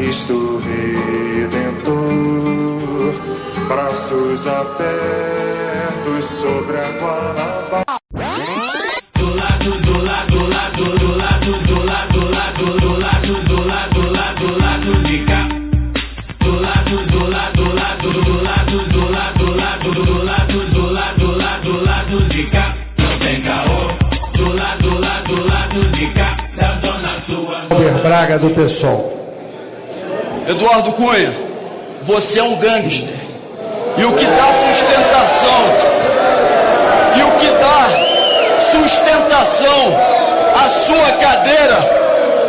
Cristo Redentor, braços abertos sobre a Guanabara. Do lado de cá. Do lado de cá. Não tem caô. Do lado de cá. Da dona sua. Glauber Braga do PSOL. Eduardo Cunha, você é um gangster. E o que dá sustentação à sua cadeira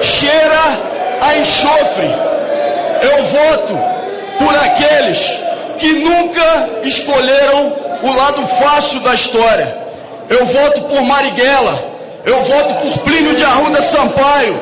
cheira a enxofre. Eu voto por aqueles que nunca escolheram o lado fácil da história. Eu voto por Marighella. Eu voto por Plínio de Arruda Sampaio.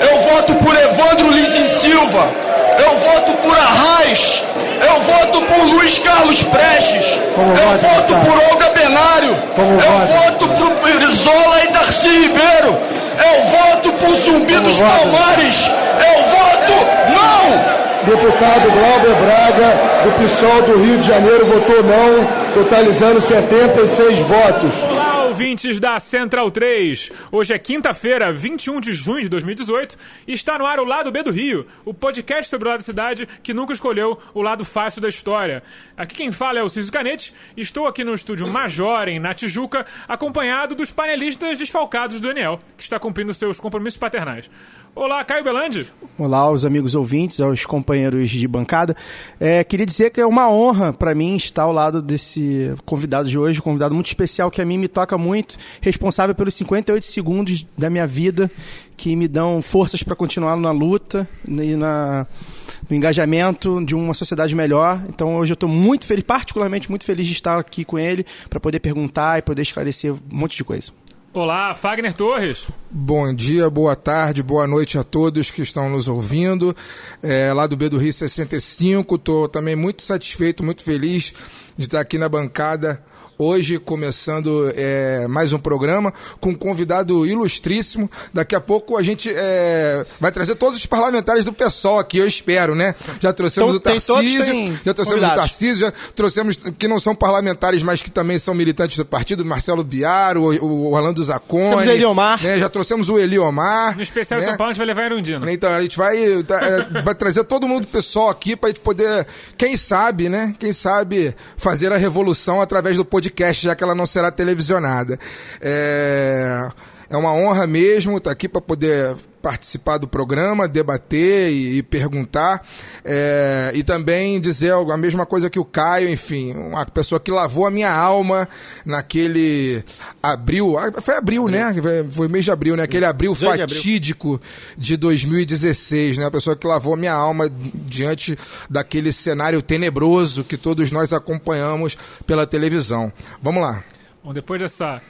Eu voto por Evandro Lizin Silva. Eu voto por Arraes. Eu voto por Luiz Carlos Prestes. Eu voto por Olga Benário. Eu voto por Brizola e Darcy Ribeiro. Eu voto por Zumbi dos Palmares. Eu voto não! Deputado Glauber Braga, do PSOL do Rio de Janeiro, votou não, totalizando 76 votos. Olá, ouvintes da Central 3. Hoje é quinta-feira, 21 de junho de 2018, e está no ar o Lado B do Rio, o podcast sobre o lado da cidade que nunca escolheu o lado fácil da história. Aqui quem fala é o Cício Canete. Estou aqui no estúdio Major, na Tijuca, acompanhado dos panelistas desfalcados do Daniel, que está cumprindo seus compromissos paternais. Olá, Caio Belandi. Olá aos amigos ouvintes, aos companheiros de bancada. Queria dizer que é uma honra para mim estar ao lado desse convidado de hoje, um convidado muito especial que a mim me toca muito, responsável pelos 58 segundos da minha vida que me dão forças para continuar na luta e no engajamento de uma sociedade melhor. Então hoje eu estou muito feliz, particularmente muito feliz de estar aqui com ele para poder perguntar e poder esclarecer um monte de coisa. Olá, Fagner Torres. Bom dia, boa tarde, boa noite a todos que estão nos ouvindo. Lá do B do Rio 65, estou também muito satisfeito, muito feliz de estar aqui na bancada hoje, começando mais um programa com um convidado ilustríssimo. Daqui a pouco a gente vai trazer todos os parlamentares do PSOL aqui, eu espero, né? Já trouxemos o Tarcísio, já trouxemos que não são parlamentares, mas que também são militantes do partido, Marcelo Biar, o Orlando Zacconi. Temos o Eliomar. Né? Já trouxemos o Eliomar. No especial de São Paulo a gente vai levar a Erundina. Então, a gente vai trazer todo mundo do PSOL aqui para a gente poder, quem sabe, fazer a revolução através do podcast, já que ela não será televisionada. É uma honra mesmo estar aqui para poder participar do programa, debater e perguntar, e também dizer a mesma coisa que o Caio, enfim, uma pessoa que lavou a minha alma naquele foi abril, né? Foi mês de abril, né? Aquele abril fatídico de 2016, né? A pessoa que lavou a minha alma diante daquele cenário tenebroso que todos nós acompanhamos pela televisão. Vamos lá. Bom, depois dessa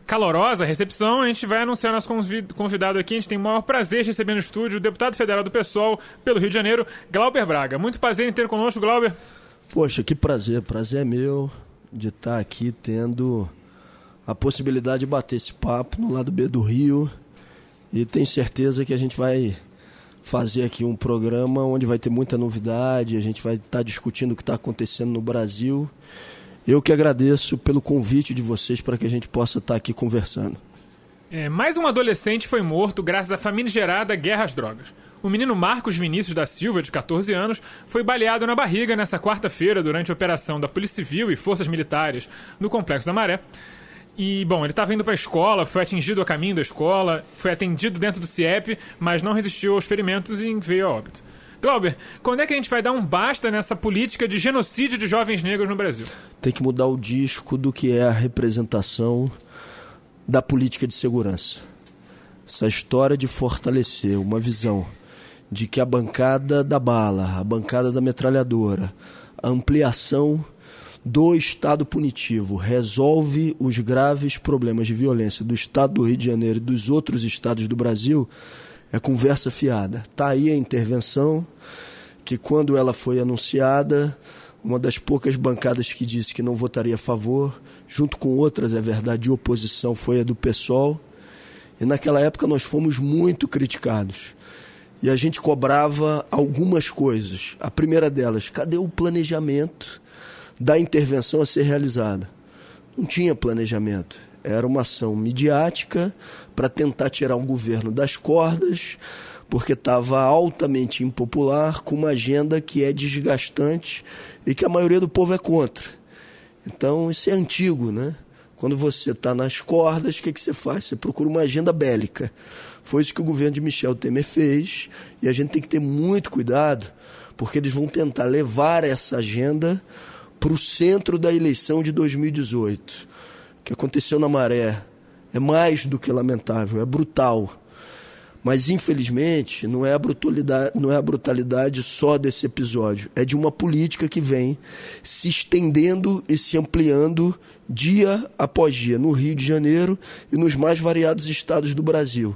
calorosa recepção, a gente vai anunciar nosso convidado aqui. A gente tem o maior prazer de receber no estúdio o deputado federal do PSOL pelo Rio de Janeiro, Glauber Braga. Muito prazer em ter conosco, Glauber. Poxa, que prazer é meu de estar aqui tendo a possibilidade de bater esse papo no lado B do Rio, e tenho certeza que a gente vai fazer aqui um programa onde vai ter muita novidade, a gente vai estar discutindo o que está acontecendo no Brasil. Eu que agradeço pelo convite de vocês para que a gente possa estar aqui conversando. Mais um adolescente foi morto graças à famigerada guerra às drogas. O menino Marcos Vinícius da Silva, de 14 anos, foi baleado na barriga nessa quarta-feira durante a operação da Polícia Civil e Forças Militares no Complexo da Maré. E, bom, ele estava indo para a escola, foi atingido a caminho da escola, foi atendido dentro do CIEP, mas não resistiu aos ferimentos e veio a óbito. Glauber, quando é que a gente vai dar um basta nessa política de genocídio de jovens negros no Brasil? Tem que mudar o disco do que é a representação da política de segurança. Essa história de fortalecer uma visão de que a bancada da bala, a bancada da metralhadora, a ampliação do Estado punitivo resolve os graves problemas de violência do Estado do Rio de Janeiro e dos outros estados do Brasil, é conversa fiada. Está aí a intervenção, que quando ela foi anunciada, uma das poucas bancadas que disse que não votaria a favor, junto com outras, é verdade, de oposição, foi a do PSOL. E naquela época nós fomos muito criticados. e a gente cobrava algumas coisas. A primeira delas, cadê o planejamento da intervenção a ser realizada? Não tinha planejamento. Era uma ação midiática para tentar tirar um governo das cordas, porque estava altamente impopular, com uma agenda que é desgastante e que a maioria do povo é contra. Então, isso é antigo, né? Quando você está nas cordas, o que você faz? Você procura uma agenda bélica. Foi isso que o governo de Michel Temer fez, e a gente tem que ter muito cuidado, porque eles vão tentar levar essa agenda para o centro da eleição de 2018. O que aconteceu na Maré é mais do que lamentável, é brutal. Mas, infelizmente, não é a brutalidade só desse episódio. É de uma política que vem se estendendo e se ampliando dia após dia, no Rio de Janeiro e nos mais variados estados do Brasil.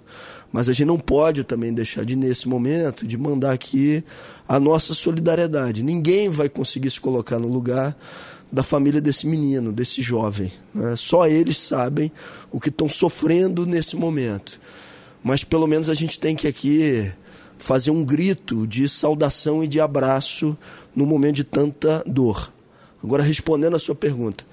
Mas a gente não pode também deixar de, nesse momento, de mandar aqui a nossa solidariedade. Ninguém vai conseguir se colocar no lugar da família desse menino, desse jovem, né? Só eles sabem o que estão sofrendo nesse momento. Mas pelo menos a gente tem que aqui fazer um grito de saudação e de abraço no momento de tanta dor. Agora, respondendo a sua pergunta,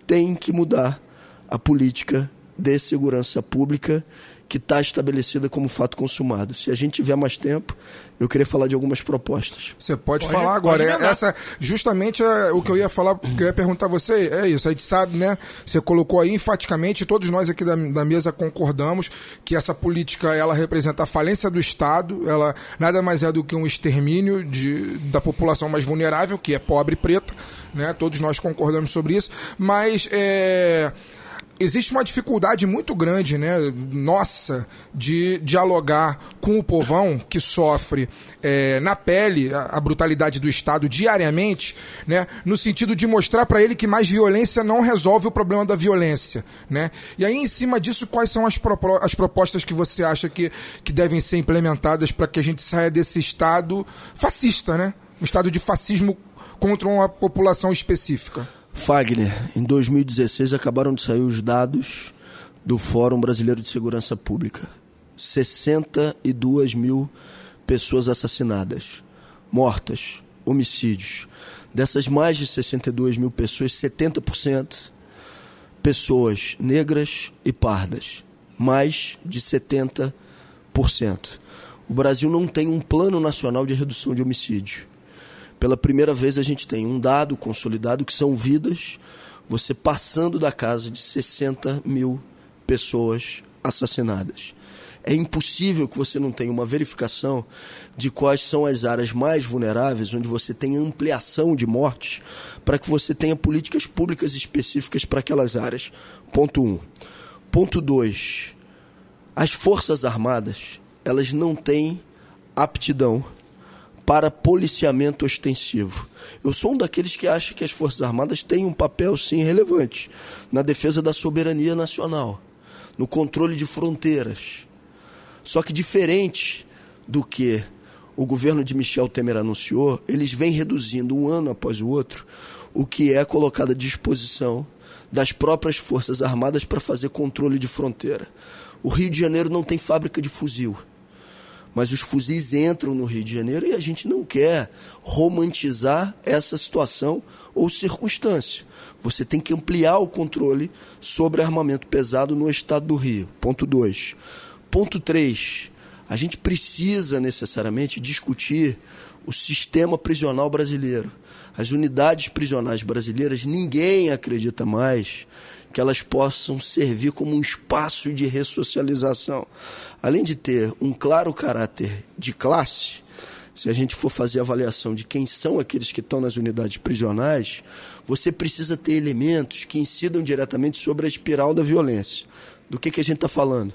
tem que mudar a política de segurança pública que está estabelecida como fato consumado. Se a gente tiver mais tempo, eu queria falar de algumas propostas. Você pode falar agora. Essa justamente é o que eu ia falar, que eu ia perguntar a você. É isso, a gente sabe, né? Você colocou aí enfaticamente, todos nós aqui da mesa concordamos que essa política, ela representa a falência do Estado, ela nada mais é do que um extermínio da população mais vulnerável, que é pobre e preta, né? Todos nós concordamos sobre isso, mas existe uma dificuldade muito grande, né, nossa, de dialogar com o povão que sofre na pele a brutalidade do Estado diariamente, né, no sentido de mostrar para ele que mais violência não resolve o problema da violência, né? E aí, em cima disso, quais são as propostas que você acha que devem ser implementadas para que a gente saia desse Estado fascista, né? Um Estado de fascismo contra uma população específica. Fagner, em 2016 acabaram de sair os dados do Fórum Brasileiro de Segurança Pública. 62 mil pessoas assassinadas, mortas, homicídios. Dessas mais de 62 mil pessoas, 70% pessoas negras e pardas. Mais de 70%. O Brasil não tem um plano nacional de redução de homicídio. Pela primeira vez a gente tem um dado consolidado que são vidas, você passando da casa de 60 mil pessoas assassinadas. É impossível que você não tenha uma verificação de quais são as áreas mais vulneráveis, onde você tem ampliação de mortes, para que você tenha políticas públicas específicas para aquelas áreas. Ponto 1. Ponto 2. As Forças Armadas, elas não têm aptidão para policiamento ostensivo. Eu sou um daqueles que acha que as Forças Armadas têm um papel, sim, relevante na defesa da soberania nacional, no controle de fronteiras. Só que, diferente do que o governo de Michel Temer anunciou, eles vêm reduzindo um ano após o outro o que é colocado à disposição das próprias Forças Armadas para fazer controle de fronteira. O Rio de Janeiro não tem fábrica de fuzil, mas os fuzis entram no Rio de Janeiro e a gente não quer romantizar essa situação ou circunstância. Você tem que ampliar o controle sobre armamento pesado no estado do Rio. Ponto 2. Ponto 3. A gente precisa necessariamente discutir o sistema prisional brasileiro. As unidades prisionais brasileiras, ninguém acredita mais que elas possam servir como um espaço de ressocialização. Além de ter um claro caráter de classe, se a gente for fazer a avaliação de quem são aqueles que estão nas unidades prisionais, você precisa ter elementos que incidam diretamente sobre a espiral da violência. Do que a gente está falando?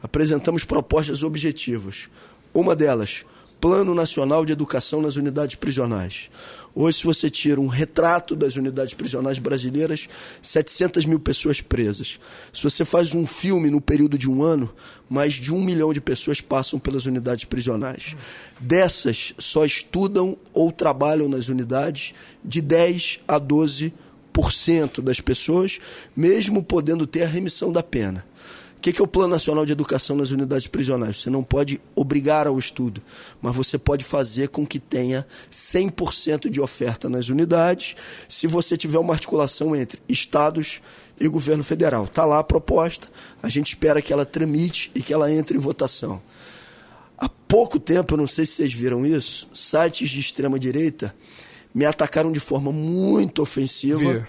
Apresentamos propostas objetivas. Uma delas, Plano Nacional de Educação nas Unidades Prisionais. Hoje, se você tira um retrato das unidades prisionais brasileiras, 700 mil pessoas presas. Se você faz um filme no período de um ano, mais de 1 milhão de pessoas passam pelas unidades prisionais. Dessas, só estudam ou trabalham nas unidades de 10% a 12% das pessoas, mesmo podendo ter a remissão da pena. que é o Plano Nacional de Educação nas unidades prisionais? Você não pode obrigar ao estudo, mas você pode fazer com que tenha 100% de oferta nas unidades, se você tiver uma articulação entre estados e governo federal. Está lá a proposta, a gente espera que ela tramite e que ela entre em votação. Há pouco tempo, eu não sei se vocês viram isso, sites de extrema-direita me atacaram de forma muito ofensiva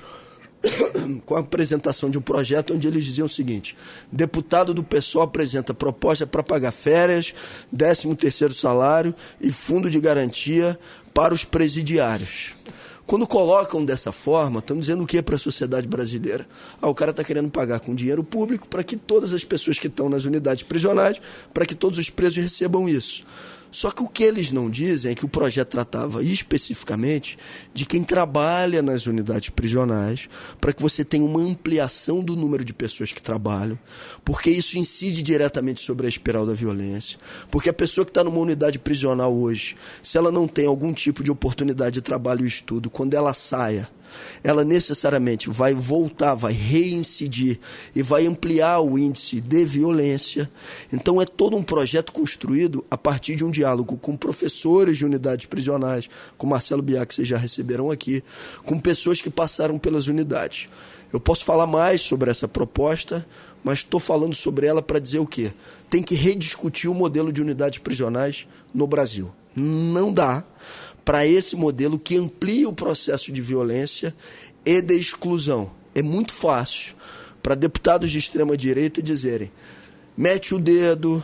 com a apresentação de um projeto onde eles diziam o seguinte: deputado do PSOL apresenta proposta para pagar férias, 13º salário e fundo de garantia para os presidiários. Quando colocam dessa forma, estão dizendo o que para a sociedade brasileira? O cara está querendo pagar com dinheiro público para que todas as pessoas que estão nas unidades prisionais, para que todos os presos recebam isso. Só que o que eles não dizem é que o projeto tratava especificamente de quem trabalha nas unidades prisionais, para que você tenha uma ampliação do número de pessoas que trabalham, porque isso incide diretamente sobre a espiral da violência, porque a pessoa que está numa unidade prisional hoje, se ela não tem algum tipo de oportunidade de trabalho e estudo, quando ela saia, ela necessariamente vai voltar, vai reincidir e vai ampliar o índice de violência. Então é todo um projeto construído a partir de um diálogo com professores de unidades prisionais, com Marcelo Biá, que vocês já receberam aqui, com pessoas que passaram pelas unidades. Eu posso falar mais sobre essa proposta, mas estou falando sobre ela para dizer o quê? Tem que rediscutir o modelo de unidades prisionais no Brasil. Não dá para esse modelo que amplia o processo de violência e de exclusão. É muito fácil para deputados de extrema-direita dizerem: mete o dedo,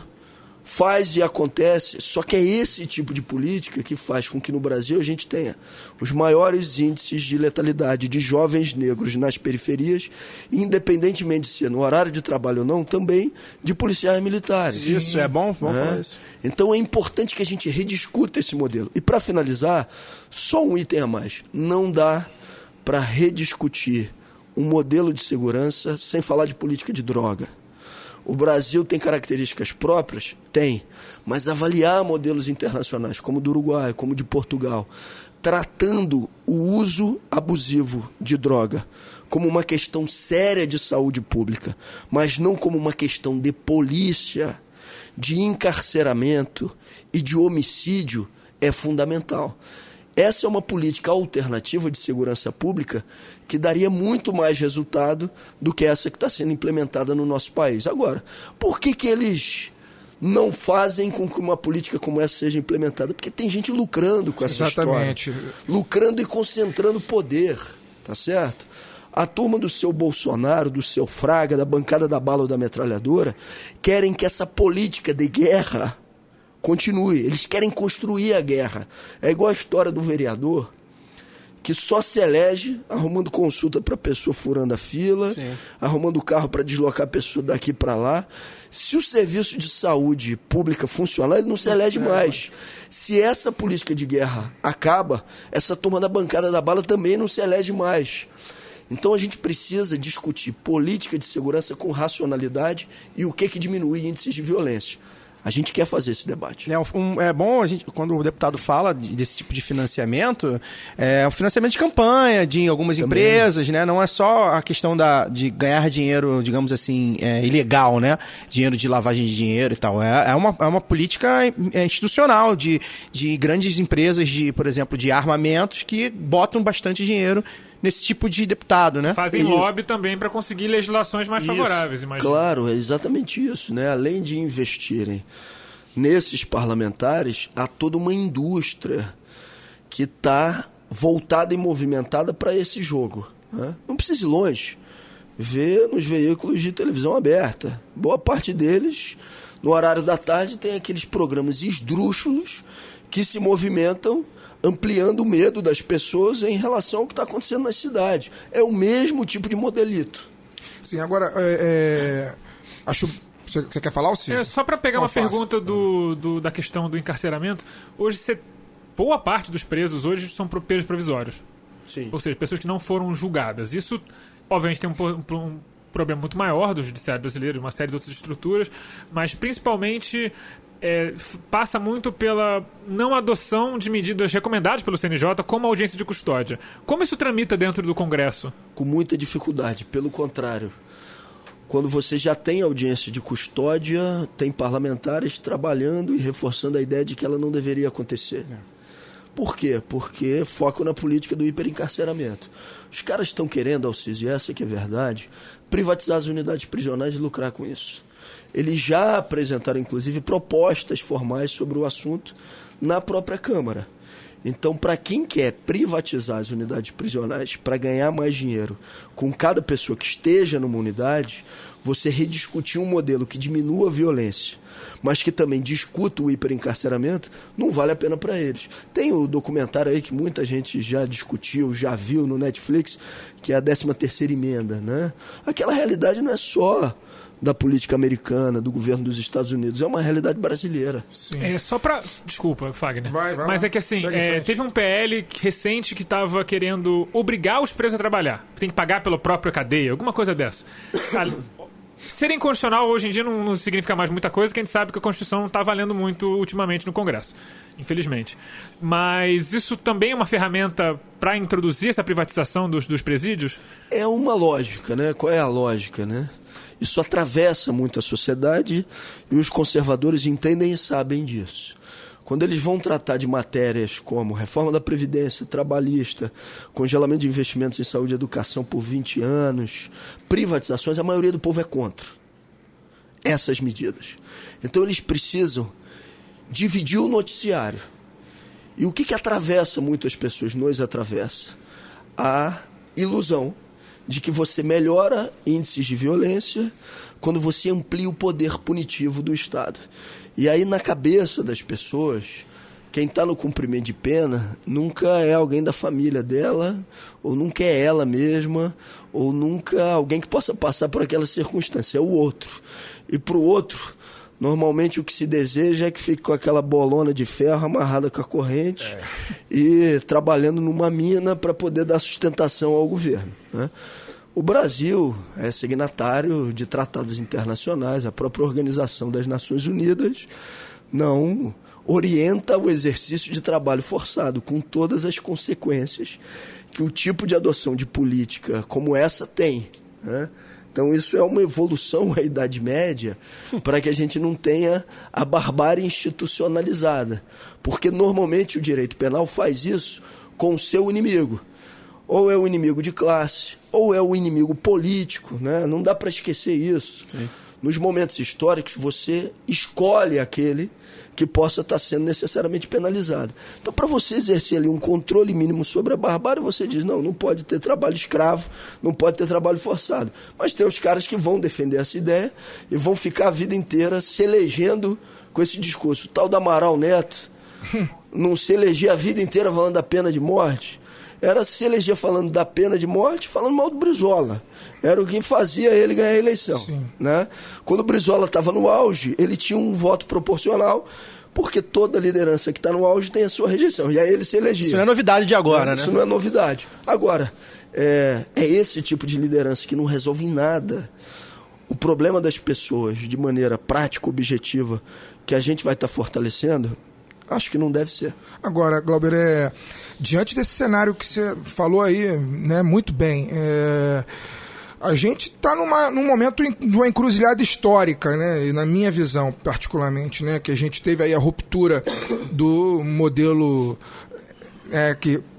faz e acontece. Só que é esse tipo de política que faz com que no Brasil a gente tenha os maiores índices de letalidade de jovens negros nas periferias, independentemente de ser no horário de trabalho ou não, também de policiais militares. Isso, é bom falar isso. Então é importante que a gente rediscuta esse modelo. E para finalizar, só um item a mais. Não dá para rediscutir um modelo de segurança sem falar de política de droga. O Brasil tem características próprias? Tem. Mas avaliar modelos internacionais, como o do Uruguai, como o de Portugal, tratando o uso abusivo de droga como uma questão séria de saúde pública, mas não como uma questão de polícia, de encarceramento e de homicídio, é fundamental. Essa é uma política alternativa de segurança pública que daria muito mais resultado do que essa que está sendo implementada no nosso país. Agora, por que eles não fazem com que uma política como essa seja implementada? Porque tem gente lucrando com essa história. Lucrando e concentrando poder, tá certo? A turma do seu Bolsonaro, do seu Fraga, da bancada da bala ou da metralhadora, querem que essa política de guerra continue. Eles querem construir a guerra. É igual a história do vereador que só se elege arrumando consulta para a pessoa furando a fila, arrumando o carro para deslocar a pessoa daqui para lá. Se o serviço de saúde pública funcionar, ele não se elege mais. Se essa política de guerra acaba, essa turma da bancada da bala também não se elege mais. Então a gente precisa discutir política de segurança com racionalidade e o que diminui índices de violência. A gente quer fazer esse debate. É bom, quando o deputado fala desse tipo de financiamento, é um financiamento de campanha de algumas empresas, né? Não é só a questão de ganhar dinheiro, digamos assim, ilegal, né? Dinheiro de lavagem de dinheiro e tal. É uma política institucional de grandes empresas, por exemplo, de armamentos que botam bastante dinheiro nesse tipo de deputado, né? Fazem lobby também para conseguir legislações mais favoráveis, imagina. Claro, é exatamente isso, né? Além de investirem nesses parlamentares, há toda uma indústria que está voltada e movimentada para esse jogo, né? Não precisa ir longe. Vê nos veículos de televisão aberta. Boa parte deles, no horário da tarde, tem aqueles programas esdrúxulos que se movimentam ampliando o medo das pessoas em relação ao que está acontecendo na cidade. É o mesmo tipo de modelito. Sim, agora, acho... Você quer falar, Cícero? Só para pegar uma pergunta da questão do encarceramento, hoje boa parte dos presos hoje são presos provisórios. Sim. Ou seja, pessoas que não foram julgadas. Isso, obviamente, tem um problema muito maior do judiciário brasileiro, uma série de outras estruturas, mas principalmente passa muito pela não adoção de medidas recomendadas pelo CNJ, como a audiência de custódia. Como isso tramita dentro do Congresso? Com muita dificuldade, pelo contrário. quando você já tem audiência de custódia, tem parlamentares trabalhando e reforçando a ideia de que ela não deveria acontecer. Por quê? Porque foco na política do hiperencarceramento. Os caras estão querendo, Alciso, e essa que é a verdade, privatizar as unidades prisionais e lucrar com isso. Eles já apresentaram, inclusive, propostas formais sobre o assunto na própria Câmara. Então, para quem quer privatizar as unidades prisionais para ganhar mais dinheiro com cada pessoa que esteja numa unidade, você rediscutir um modelo que diminua a violência, mas que também discuta o hiperencarceramento, não vale a pena para eles. Tem o documentário aí que muita gente já discutiu, já viu no Netflix, que é a 13ª emenda, né? Aquela realidade não é só da política americana, do governo dos Estados Unidos, é uma realidade brasileira. Sim. Só pra... Desculpa, Fagner. Vai mas lá. É que assim, teve um PL recente que estava querendo obrigar os presos a trabalhar. Tem que pagar pela própria cadeia, alguma coisa dessa. Ser inconstitucional hoje em dia não significa mais muita coisa, que a gente sabe que a Constituição não está valendo muito ultimamente no Congresso, infelizmente. Mas isso também é uma ferramenta para introduzir essa privatização dos presídios? É uma lógica, né? Qual é a lógica, né? Isso atravessa muito a sociedade e os conservadores entendem e sabem disso. Quando eles vão tratar de matérias como reforma da Previdência, trabalhista, congelamento de investimentos em saúde e educação por 20 anos, privatizações, a maioria do povo é contra essas medidas. Então eles precisam dividir o noticiário. E o que atravessa muitas pessoas, nos atravessa? A ilusão de que você melhora índices de violência quando você amplia o poder punitivo do Estado. E aí, na cabeça das pessoas, quem está no cumprimento de pena nunca é alguém da família dela, ou nunca é ela mesma, ou nunca alguém que possa passar por aquela circunstância, é o outro. E para o outro, normalmente o que se deseja é que fique com aquela bolona de ferro amarrada com a corrente e trabalhando numa mina para poder dar sustentação ao governo, né? O Brasil é signatário de tratados internacionais, a própria Organização das Nações Unidas não orienta o exercício de trabalho forçado, com todas as consequências que o tipo de adoção de política como essa tem, né? Então isso é uma evolução à Idade Média para que a gente não tenha a barbárie institucionalizada, porque normalmente o direito penal faz isso com o seu inimigo. Ou é o inimigo de classe, ou é o inimigo político, né? Não dá para esquecer isso. Sim. Nos momentos históricos, você escolhe aquele que possa estar sendo necessariamente penalizado. Então, para você exercer ali um controle mínimo sobre a barbárie, você diz, não pode ter trabalho escravo, não pode ter trabalho forçado. Mas tem os caras que vão defender essa ideia e vão ficar a vida inteira se elegendo com esse discurso. O tal do Amaral Neto não se elegia a vida inteira falando da pena de morte. Era se eleger falando da pena de morte, falando mal do Brizola. Era o que fazia ele ganhar a eleição, né? Quando o Brizola estava no auge, ele tinha um voto proporcional, porque toda liderança que está no auge tem a sua rejeição. E aí ele se elegia. Isso não é novidade de agora, né? Isso não é novidade. Agora, é esse tipo de liderança que não resolve em nada o problema das pessoas de maneira prática, objetiva, que a gente vai estar fortalecendo. Acho que não deve ser. Agora, Glauber, diante desse cenário que você falou aí, né, muito bem, a gente está num momento de uma encruzilhada histórica, né, e na minha visão, particularmente, né, que a gente teve aí a ruptura do modelo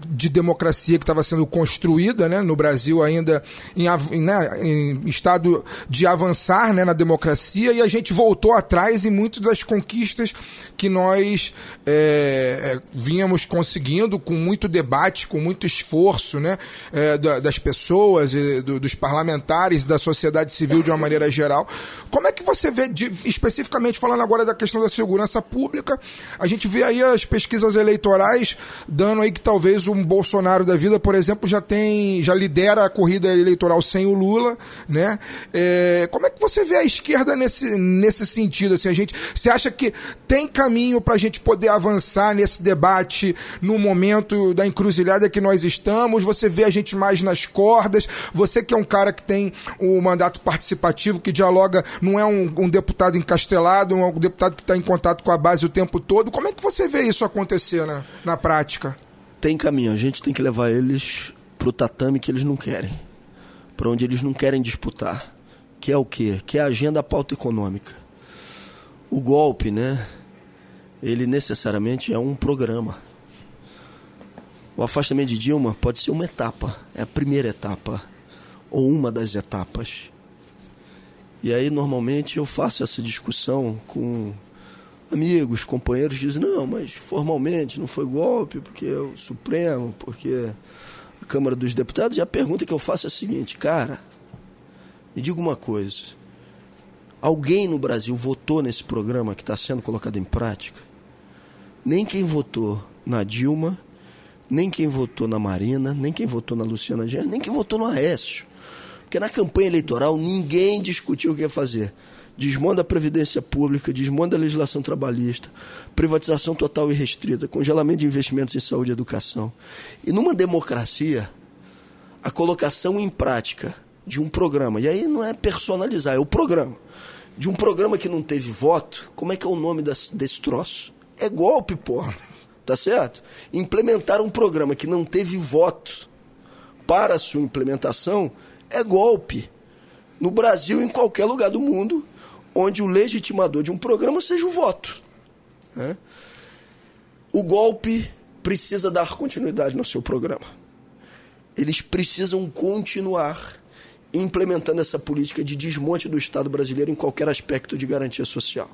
de democracia que estava sendo construída, né, no Brasil ainda em estado de avançar, né, na democracia, e a gente voltou atrás em muitas das conquistas que nós vínhamos conseguindo com muito debate, com muito esforço, né, das pessoas, dos parlamentares, da sociedade civil de uma maneira geral. Como é que você vê, especificamente falando agora da questão da segurança pública, a gente vê aí as pesquisas eleitorais dando aí que talvez um Bolsonaro da vida, por exemplo, já lidera a corrida eleitoral sem o Lula, né? Como é que você vê a esquerda nesse sentido? Assim, você acha que tem caminho para a gente poder avançar nesse debate no momento da encruzilhada que nós estamos? Você vê a gente mais nas cordas? Você que é um cara que tem o mandato participativo, que dialoga, não é um deputado encastelado, é um deputado que está em contato com a base o tempo todo. Como é que você vê isso acontecer na prática? Tem caminho, a gente tem que levar eles para o tatame que eles não querem, para onde eles não querem disputar, que é o quê? Que é a agenda da pauta econômica. O golpe, né? Ele necessariamente é um programa. O afastamento de Dilma pode ser uma etapa, é a primeira etapa, ou uma das etapas. E aí, normalmente, eu faço essa discussão com amigos, companheiros, dizem, não, mas formalmente não foi golpe, porque é o Supremo, porque a Câmara dos Deputados. E a pergunta que eu faço é a seguinte, cara, me diga uma coisa, alguém no Brasil votou nesse programa que está sendo colocado em prática? Nem quem votou na Dilma, nem quem votou na Marina, nem quem votou na Luciana Genro, nem quem votou no Aécio. Porque na campanha eleitoral ninguém discutiu o que ia fazer. Desmonta a Previdência Pública, desmonta a legislação trabalhista, privatização total e restrita, congelamento de investimentos em saúde e educação. E numa democracia, a colocação em prática de um programa, e aí não é personalizar, é o programa, de um programa que não teve voto, como é que é o nome desse troço? É golpe, porra. Tá certo? Implementar um programa que não teve voto para a sua implementação é golpe. No Brasil e em qualquer lugar do mundo onde o legitimador de um programa seja o voto. Né? O golpe precisa dar continuidade no seu programa. Eles precisam continuar implementando essa política de desmonte do Estado brasileiro em qualquer aspecto de garantia social.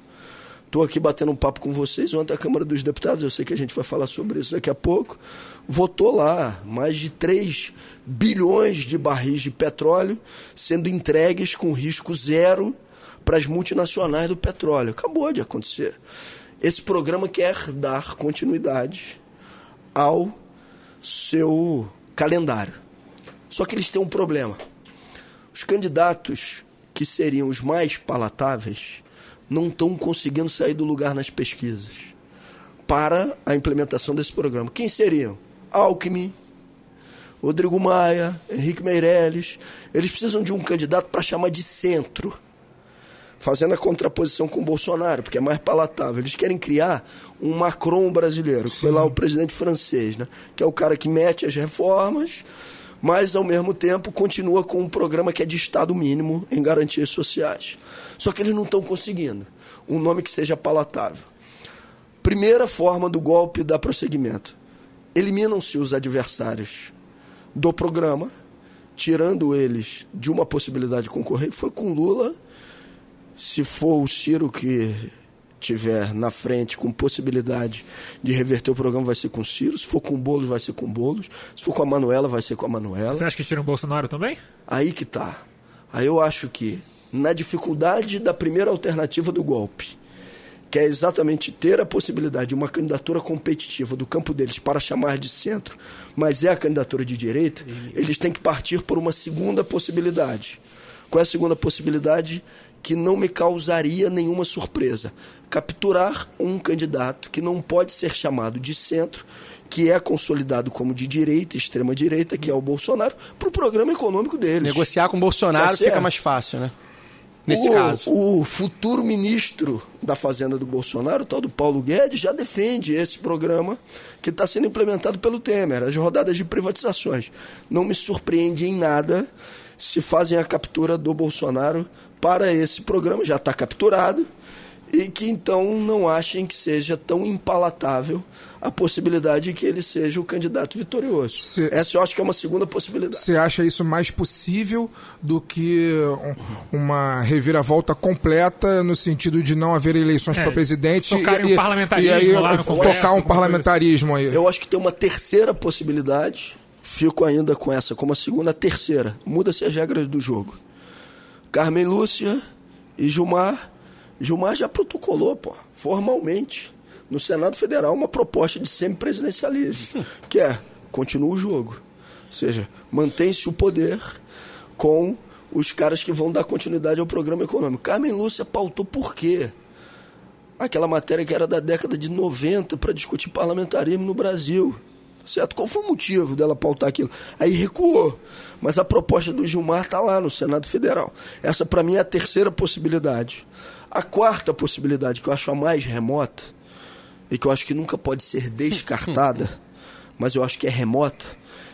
Estou aqui batendo um papo com vocês. Ontem a Câmara dos Deputados, eu sei que a gente vai falar sobre isso daqui a pouco, votou lá mais de 3 bilhões de barris de petróleo sendo entregues com risco zero para as multinacionais do petróleo. Acabou de acontecer. Esse programa quer dar continuidade ao seu calendário. Só que eles têm um problema. Os candidatos que seriam os mais palatáveis não estão conseguindo sair do lugar nas pesquisas para a implementação desse programa. Quem seriam? Alckmin, Rodrigo Maia, Henrique Meirelles. Eles precisam de um candidato para chamar de centro, fazendo a contraposição com o Bolsonaro, porque é mais palatável. Eles querem criar um Macron brasileiro, que foi lá o presidente francês, né? Que é o cara que mete as reformas, mas, ao mesmo tempo, continua com um programa que é de Estado mínimo em garantias sociais. Só que eles não estão conseguindo um nome que seja palatável. Primeira forma do golpe dar prosseguimento. Eliminam-se os adversários do programa, tirando eles de uma possibilidade de concorrer. Foi com Lula. Se for o Ciro que tiver na frente com possibilidade de reverter o programa, vai ser com o Ciro. Se for com o Boulos, vai ser com o Boulos. Se for com a Manuela, vai ser com a Manuela. Você acha que tira o Bolsonaro também? Aí que tá. Aí eu acho que, na dificuldade da primeira alternativa do golpe, que é exatamente ter a possibilidade de uma candidatura competitiva do campo deles para chamar de centro, mas é a candidatura de direita, eles têm que partir por uma segunda possibilidade. Qual é a segunda possibilidade? Que não me causaria nenhuma surpresa. Capturar um candidato que não pode ser chamado de centro, que é consolidado como de direita, extrema-direita, que é o Bolsonaro, para o programa econômico deles. Negociar com o Bolsonaro fica mais fácil, né? Nesse caso. O futuro ministro da Fazenda do Bolsonaro, o tal do Paulo Guedes, já defende esse programa que está sendo implementado pelo Temer, as rodadas de privatizações. Não me surpreende em nada se fazem a captura do Bolsonaro para esse programa, já está capturado, e que então não achem que seja tão impalatável a possibilidade de que ele seja o candidato vitorioso. Essa eu acho que é uma segunda possibilidade. Você acha isso mais possível do que uma reviravolta completa no sentido de não haver eleições para presidente tocar um parlamentarismo e aí lá no Congresso, tocar um parlamentarismo aí? Eu acho que tem uma terceira possibilidade, fico ainda com essa como a segunda. A terceira, muda-se as regras do jogo. Carmen Lúcia e Gilmar já protocolou, formalmente, no Senado Federal, uma proposta de semipresidencialismo, que é, continua o jogo. Ou seja, mantém-se o poder com os caras que vão dar continuidade ao programa econômico. Carmen Lúcia pautou por quê? Aquela matéria que era da década de 90 para discutir parlamentarismo no Brasil. Certo? Qual foi o motivo dela pautar aquilo? Aí recuou. Mas a proposta do Gilmar está lá no Senado Federal. Essa, para mim, é a terceira possibilidade. A quarta possibilidade, que eu acho a mais remota, e que eu acho que nunca pode ser descartada, mas eu acho que é remota,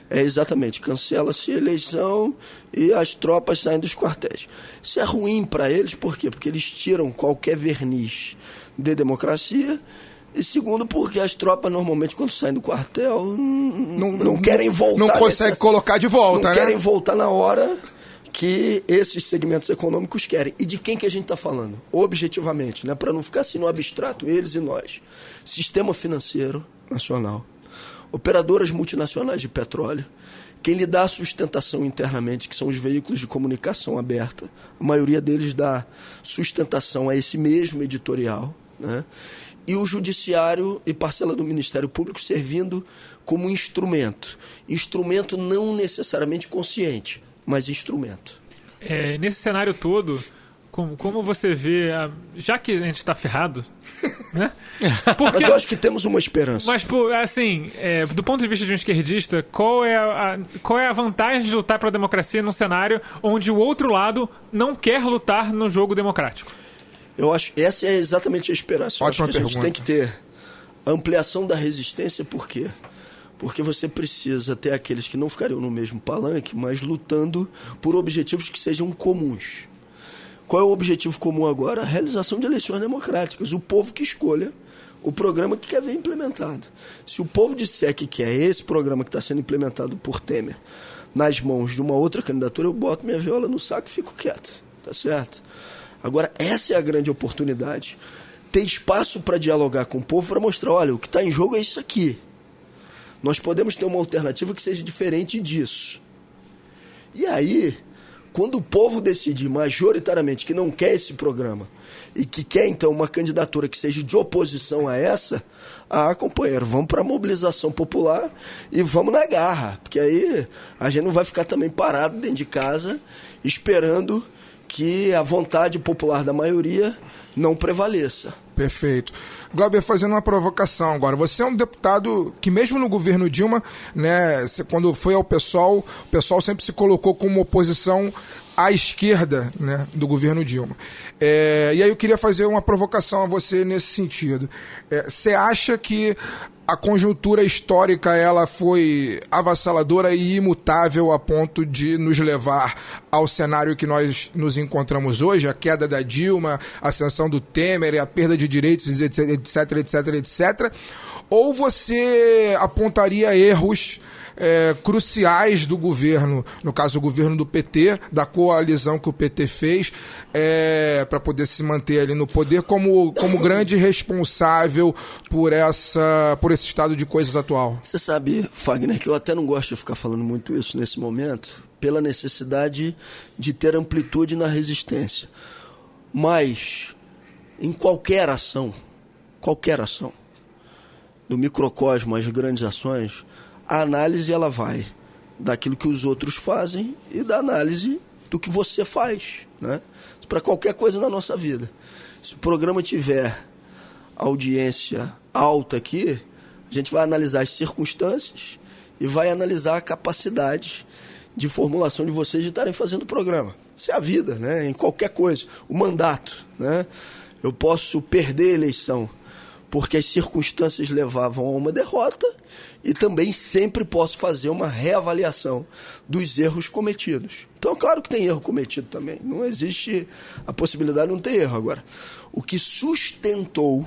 É exatamente, cancela-se a eleição e as tropas saem dos quartéis. Isso é ruim para eles, por quê? Porque eles tiram qualquer verniz de democracia. E segundo, porque as tropas normalmente quando saem do quartel não querem voltar. Não consegue colocar de volta, né? Não querem voltar na hora que esses segmentos econômicos querem. E de quem que a gente está falando? Objetivamente, né? Para não ficar assim no abstrato, eles e nós. Sistema financeiro nacional, operadoras multinacionais de petróleo, quem lhe dá a sustentação internamente, que são os veículos de comunicação aberta, a maioria deles dá sustentação a esse mesmo editorial, né? E o judiciário e parcela do Ministério Público servindo como instrumento. Instrumento não necessariamente consciente, mas instrumento. Nesse cenário todo, como você vê, já que a gente está ferrado, né? Mas eu acho que temos uma esperança. Mas, assim, do ponto de vista de um esquerdista, qual é a vantagem de lutar pela democracia num cenário onde o outro lado não quer lutar no jogo democrático? Eu acho que essa é exatamente a esperança. Ótima pergunta. A gente tem que ter ampliação da resistência, por quê? Porque você precisa ter aqueles que não ficariam no mesmo palanque, mas lutando por objetivos que sejam comuns. Qual é o objetivo comum agora? A realização de eleições democráticas. O povo que escolha o programa que quer ver implementado. Se o povo disser que quer esse programa que está sendo implementado por Temer nas mãos de uma outra candidatura, eu boto minha viola no saco e fico quieto. Tá certo? Agora, essa é a grande oportunidade. Ter espaço para dialogar com o povo, para mostrar, olha, o que está em jogo é isso aqui. Nós podemos ter uma alternativa que seja diferente disso. E aí, quando o povo decidir majoritariamente que não quer esse programa e que quer, então, uma candidatura que seja de oposição a essa, companheiro, vamos para a mobilização popular e vamos na garra. Porque aí a gente não vai ficar também parado dentro de casa esperando que a vontade popular da maioria não prevaleça. Perfeito. Glauber, fazendo uma provocação agora. Você é um deputado que mesmo no governo Dilma, né, quando foi ao PSOL, o PSOL sempre se colocou como oposição à esquerda, né, do governo Dilma. E aí eu queria fazer uma provocação a você nesse sentido. Você acha que a conjuntura histórica ela foi avassaladora e imutável a ponto de nos levar ao cenário que nós nos encontramos hoje, a queda da Dilma, a ascensão do Temer, a perda de direitos, etc. Ou você apontaria erros cruciais do governo, no caso o governo do PT, da coalizão que o PT fez, para poder se manter ali no poder como grande responsável por esse estado de coisas atual? Você sabe, Fagner, que eu até não gosto de ficar falando muito isso nesse momento, pela necessidade de ter amplitude na resistência. Mas, em qualquer ação, do microcosmo às grandes ações, a análise ela vai daquilo que os outros fazem e da análise do que você faz, né? Para qualquer coisa na nossa vida. Se o programa tiver audiência alta aqui, a gente vai analisar as circunstâncias e vai analisar a capacidade de formulação de vocês de estarem fazendo o programa. Isso é a vida, né? Em qualquer coisa. O mandato, né? Eu posso perder a eleição porque as circunstâncias levavam a uma derrota e também sempre posso fazer uma reavaliação dos erros cometidos. Então, claro que tem erro cometido também. Não existe a possibilidade de não ter erro. Agora, o que sustentou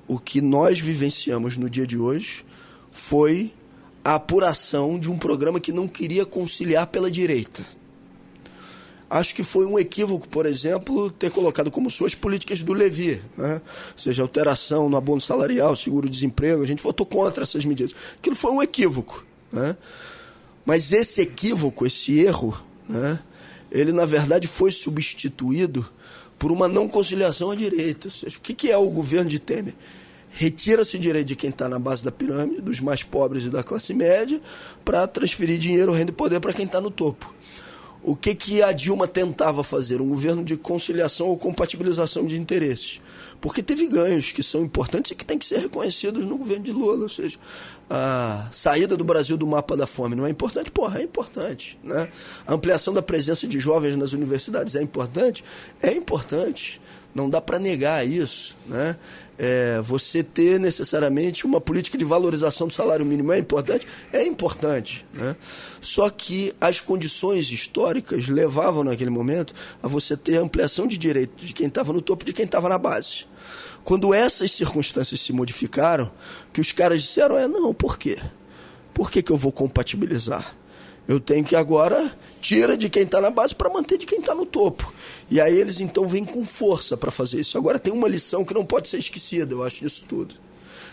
o que nós vivenciamos no dia de hoje foi a apuração de um programa que não queria conciliar pela direita. Acho que foi um equívoco, por exemplo, ter colocado como suas políticas do Levi, né? Ou seja, alteração no abono salarial, seguro-desemprego, a gente votou contra essas medidas. Aquilo foi um equívoco, né? Mas esse equívoco, esse erro, né, ele na verdade foi substituído por uma não conciliação à direita. Ou seja, o que é o governo de Temer? Retira-se direito de quem está na base da pirâmide, dos mais pobres e da classe média, para transferir dinheiro, renda e poder para quem está no topo. O que a Dilma tentava fazer? Um governo de conciliação ou compatibilização de interesses. Porque teve ganhos que são importantes e que têm que ser reconhecidos no governo de Lula. Ou seja, a saída do Brasil do mapa da fome não é importante? Porra, é importante, né? A ampliação da presença de jovens nas universidades é importante? É importante. não dá para negar isso, né? Você ter necessariamente uma política de valorização do salário mínimo é importante, né? Só que as condições históricas levavam naquele momento a você ter ampliação de direito de quem estava no topo e de quem estava na base. Quando essas circunstâncias se modificaram, que os caras disseram, não, por quê? Por que eu vou compatibilizar? Eu tenho que agora tira de quem está na base para manter de quem está no topo. E aí eles então vêm com força para fazer isso. Agora tem uma lição que não pode ser esquecida, eu acho disso tudo.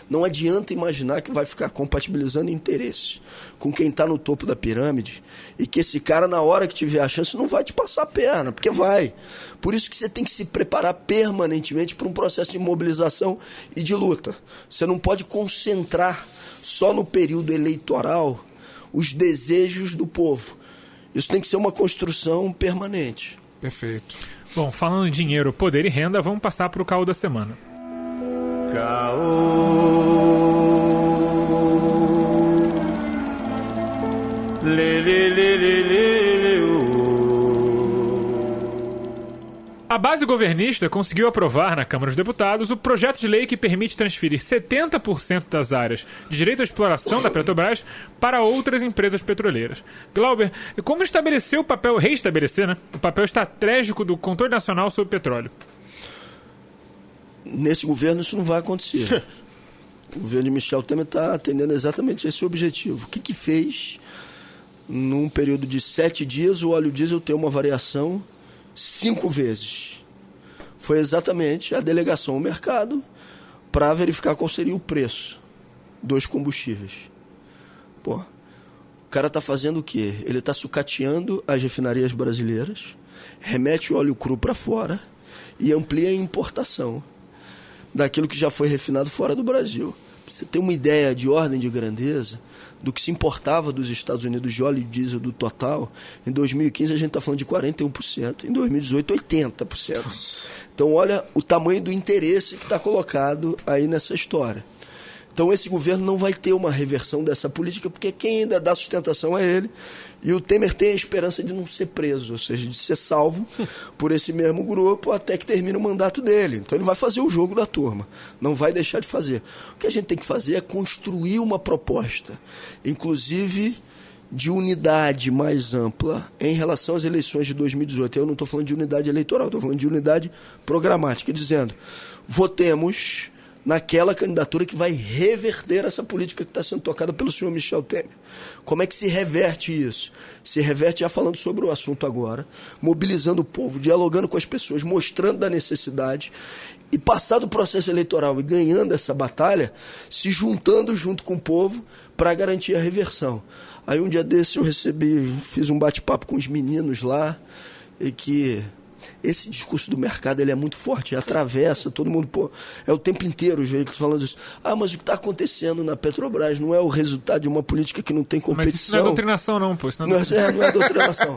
Não adianta imaginar que vai ficar compatibilizando interesse com quem está no topo da pirâmide e que esse cara, na hora que tiver a chance, não vai te passar a perna, porque vai. Por isso que você tem que se preparar permanentemente para um processo de mobilização e de luta. Você não pode concentrar só no período eleitoral os desejos do povo. Isso tem que ser uma construção permanente. Perfeito. Bom, falando em dinheiro, poder e renda, vamos passar para o caô da semana. Caô. Lê, lê, lê, lê, lê, lê, oh. A base governista conseguiu aprovar na Câmara dos Deputados o projeto de lei que permite transferir 70% das áreas de direito à exploração da Petrobras para outras empresas petroleiras. Glauber, como reestabelecer, o papel estratégico do controle nacional sobre o petróleo? Nesse governo isso não vai acontecer. O governo de Michel Temer está atendendo exatamente esse objetivo. O que fez? Num período de 7 dias, o óleo diesel tem uma variação 5 vezes. Foi exatamente a delegação ao mercado para verificar qual seria o preço dos combustíveis. O cara está fazendo o quê? Ele está sucateando as refinarias brasileiras, remete o óleo cru para fora e amplia a importação daquilo que já foi refinado fora do Brasil. Pra você ter uma ideia de ordem de grandeza do que se importava dos Estados Unidos de óleo e diesel do total, em 2015 a gente está falando de 41%, em 2018 80%. Então olha o tamanho do interesse que está colocado aí nessa história. Então esse governo não vai ter uma reversão dessa política, porque quem ainda dá sustentação é ele. E o Temer tem a esperança de não ser preso, ou seja, de ser salvo por esse mesmo grupo até que termine o mandato dele. Então ele vai fazer o jogo da turma, não vai deixar de fazer. O que a gente tem que fazer é construir uma proposta, inclusive de unidade mais ampla em relação às eleições de 2018. Eu não estou falando de unidade eleitoral, estou falando de unidade programática, dizendo, votemos naquela candidatura que vai reverter essa política que está sendo tocada pelo senhor Michel Temer. Como é que se reverte isso? Se reverte já falando sobre o assunto agora, mobilizando o povo, dialogando com as pessoas, mostrando da necessidade e, passado o processo eleitoral e ganhando essa batalha, se juntando junto com o povo para garantir a reversão. Aí um dia desse eu fiz um bate-papo com os meninos lá e que esse discurso do mercado ele é muito forte, atravessa todo mundo, é o tempo inteiro os veículos falando isso. Mas o que está acontecendo na Petrobras não é o resultado de uma política que não tem competição. Mas isso não é doutrinação não, pô. Não é doutrinação.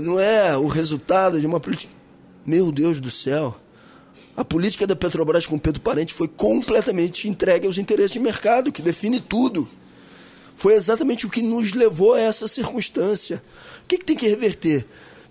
Não é o resultado de uma política. Meu Deus do céu. A política da Petrobras com Pedro Parente foi completamente entregue aos interesses de mercado, que define tudo. Foi exatamente o que nos levou a essa circunstância. O que tem que reverter?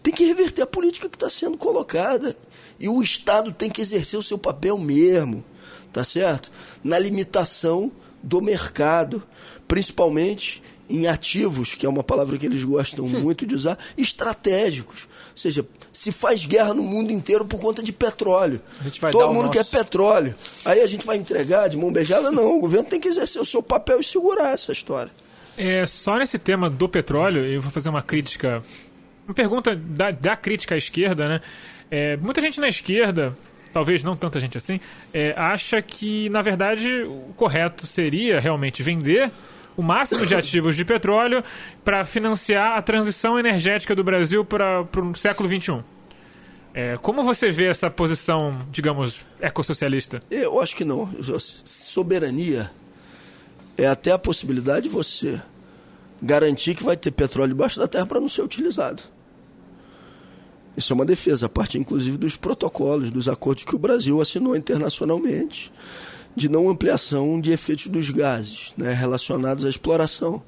Tem que reverter a política que está sendo colocada. E o Estado tem que exercer o seu papel mesmo, tá certo? Na limitação do mercado, principalmente em ativos, que é uma palavra que eles gostam muito de usar, estratégicos. Ou seja, se faz guerra no mundo inteiro por conta de petróleo. Todo mundo quer petróleo. Aí a gente vai entregar de mão beijada? Não, o governo tem que exercer o seu papel e segurar essa história. Só nesse tema do petróleo, eu vou fazer uma crítica... Uma pergunta da crítica à esquerda, né? Muita gente na esquerda, talvez não tanta gente assim, acha que, na verdade, o correto seria realmente vender o máximo de ativos de petróleo para financiar a transição energética do Brasil para o século XXI. Como você vê essa posição, digamos, ecossocialista? Eu acho que não. Soberania é até a possibilidade de você garantir que vai ter petróleo debaixo da terra para não ser utilizado. Isso é uma defesa, a parte inclusive dos protocolos, dos acordos que o Brasil assinou internacionalmente, de não ampliação de efeitos dos gases, né, relacionados à exploração.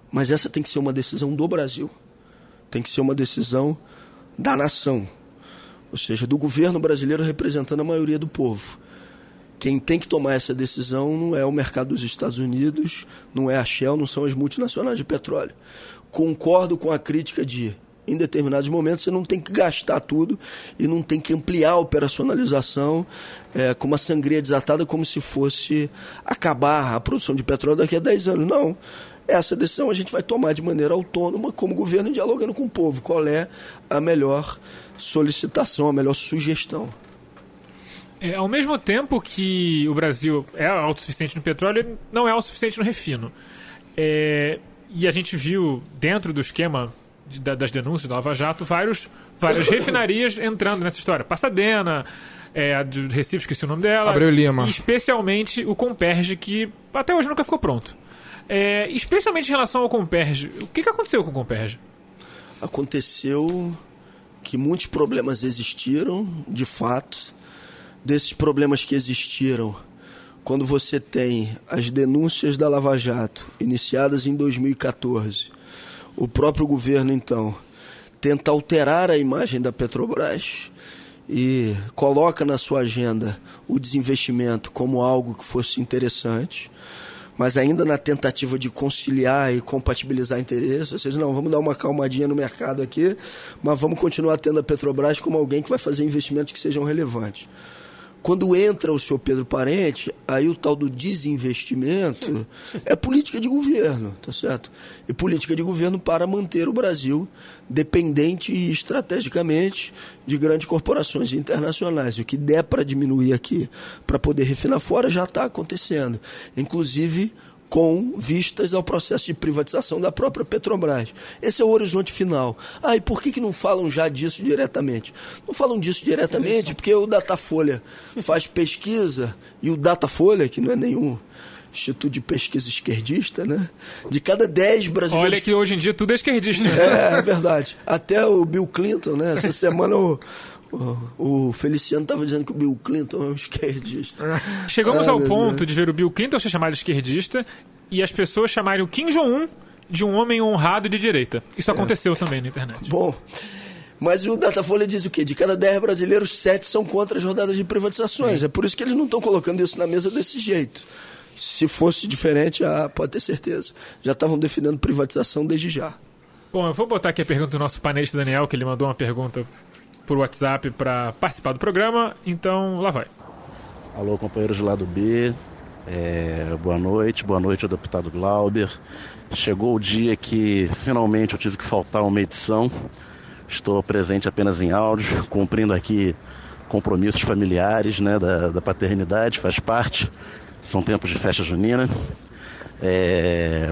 Mas essa tem que ser uma decisão do Brasil, tem que ser uma decisão da nação. ou seja, do governo brasileiro representando a maioria do povo. Quem tem que tomar essa decisão não é o mercado dos Estados Unidos, não é a Shell, não são as multinacionais de petróleo. Concordo com a crítica de, em determinados momentos, você não tem que gastar tudo e não tem que ampliar a operacionalização com uma sangria desatada como se fosse acabar a produção de petróleo daqui a 10 anos. Não. Essa decisão a gente vai tomar de maneira autônoma como governo, dialogando com o povo. Qual é a melhor solicitação, a melhor sugestão? Ao mesmo tempo que o Brasil é autossuficiente no petróleo, ele não é autossuficiente no refino. E a gente viu, dentro do esquema das denúncias da Lava Jato, várias refinarias entrando nessa história. Passadena, a de Recife, esqueci o nome dela. Abreu Lima. E especialmente o Comperj, que até hoje nunca ficou pronto. Especialmente em relação ao Comperj, o que aconteceu com o Comperj? Aconteceu que muitos problemas existiram, de fato. Desses problemas que existiram, quando você tem as denúncias da Lava Jato, iniciadas em 2014, o próprio governo, então, tenta alterar a imagem da Petrobras e coloca na sua agenda o desinvestimento como algo que fosse interessante, mas ainda na tentativa de conciliar e compatibilizar interesses, ou seja, não, vamos dar uma calmadinha no mercado aqui, mas vamos continuar tendo a Petrobras como alguém que vai fazer investimentos que sejam relevantes. Quando entra o senhor Pedro Parente, aí o tal do desinvestimento é política de governo, tá certo? E política de governo para manter o Brasil dependente estrategicamente de grandes corporações internacionais. O que der para diminuir aqui, para poder refinar fora, já está acontecendo. Inclusive com vistas ao processo de privatização da própria Petrobras. Esse é o horizonte final. E por que não falam já disso diretamente? Não falam disso diretamente porque o Datafolha faz pesquisa, e o Datafolha, que não é nenhum instituto de pesquisa esquerdista, né? De cada 10 brasileiros... Olha que hoje em dia tudo é esquerdista. É verdade. Até o Bill Clinton, né? Essa semana o Feliciano estava dizendo que o Bill Clinton é um esquerdista. Chegamos ao ponto de ver o Bill Clinton ser chamado de esquerdista e as pessoas chamarem o Kim Jong-un de um homem honrado de direita. Isso aconteceu também na internet. Bom, mas o Datafolha diz o quê? De cada 10 brasileiros, 7 são contra as rodadas de privatizações. É por isso que eles não estão colocando isso na mesa desse jeito. Se fosse diferente, pode ter certeza. Já estavam defendendo privatização desde já. Bom, eu vou botar aqui a pergunta do nosso paneirista Daniel, que ele mandou uma pergunta por WhatsApp para participar do programa, então lá vai. Alô, companheiros do lado B, boa noite ao deputado Glauber. Chegou o dia que finalmente eu tive que faltar uma edição, estou presente apenas em áudio, cumprindo aqui compromissos familiares, né, da paternidade, faz parte, são tempos de festa junina,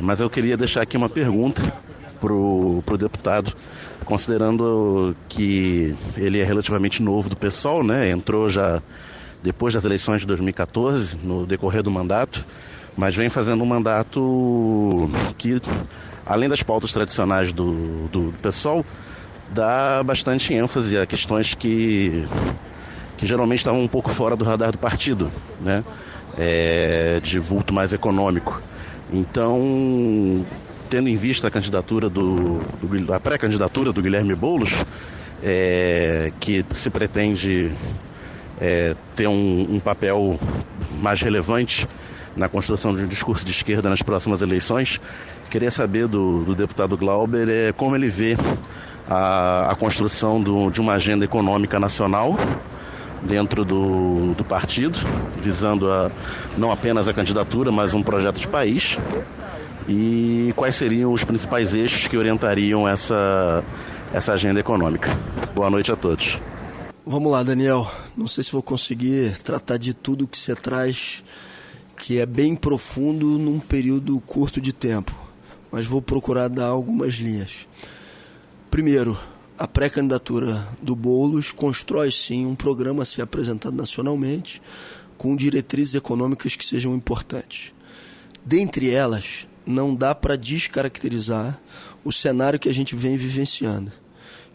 mas eu queria deixar aqui uma pergunta pro deputado, considerando que ele é relativamente novo do PSOL, né? Entrou já depois das eleições de 2014, no decorrer do mandato, mas vem fazendo um mandato que, além das pautas tradicionais do PSOL, dá bastante ênfase a questões que geralmente estavam um pouco fora do radar do partido, né? De vulto mais econômico. Então, tendo em vista a candidatura a pré-candidatura do Guilherme Boulos, que se pretende ter um papel mais relevante na construção de um discurso de esquerda nas próximas eleições, queria saber do deputado Glauber como ele vê a construção de uma agenda econômica nacional dentro do partido, visando não apenas a candidatura, mas um projeto de país. E quais seriam os principais eixos que orientariam essa agenda econômica? Boa noite a todos. Vamos lá, Daniel. Não sei se vou conseguir tratar de tudo que você traz, que é bem profundo num período curto de tempo, mas vou procurar dar algumas linhas. Primeiro, a pré-candidatura do Boulos constrói sim um programa a ser apresentado nacionalmente com diretrizes econômicas que sejam importantes. Dentre elas, não dá para descaracterizar o cenário que a gente vem vivenciando,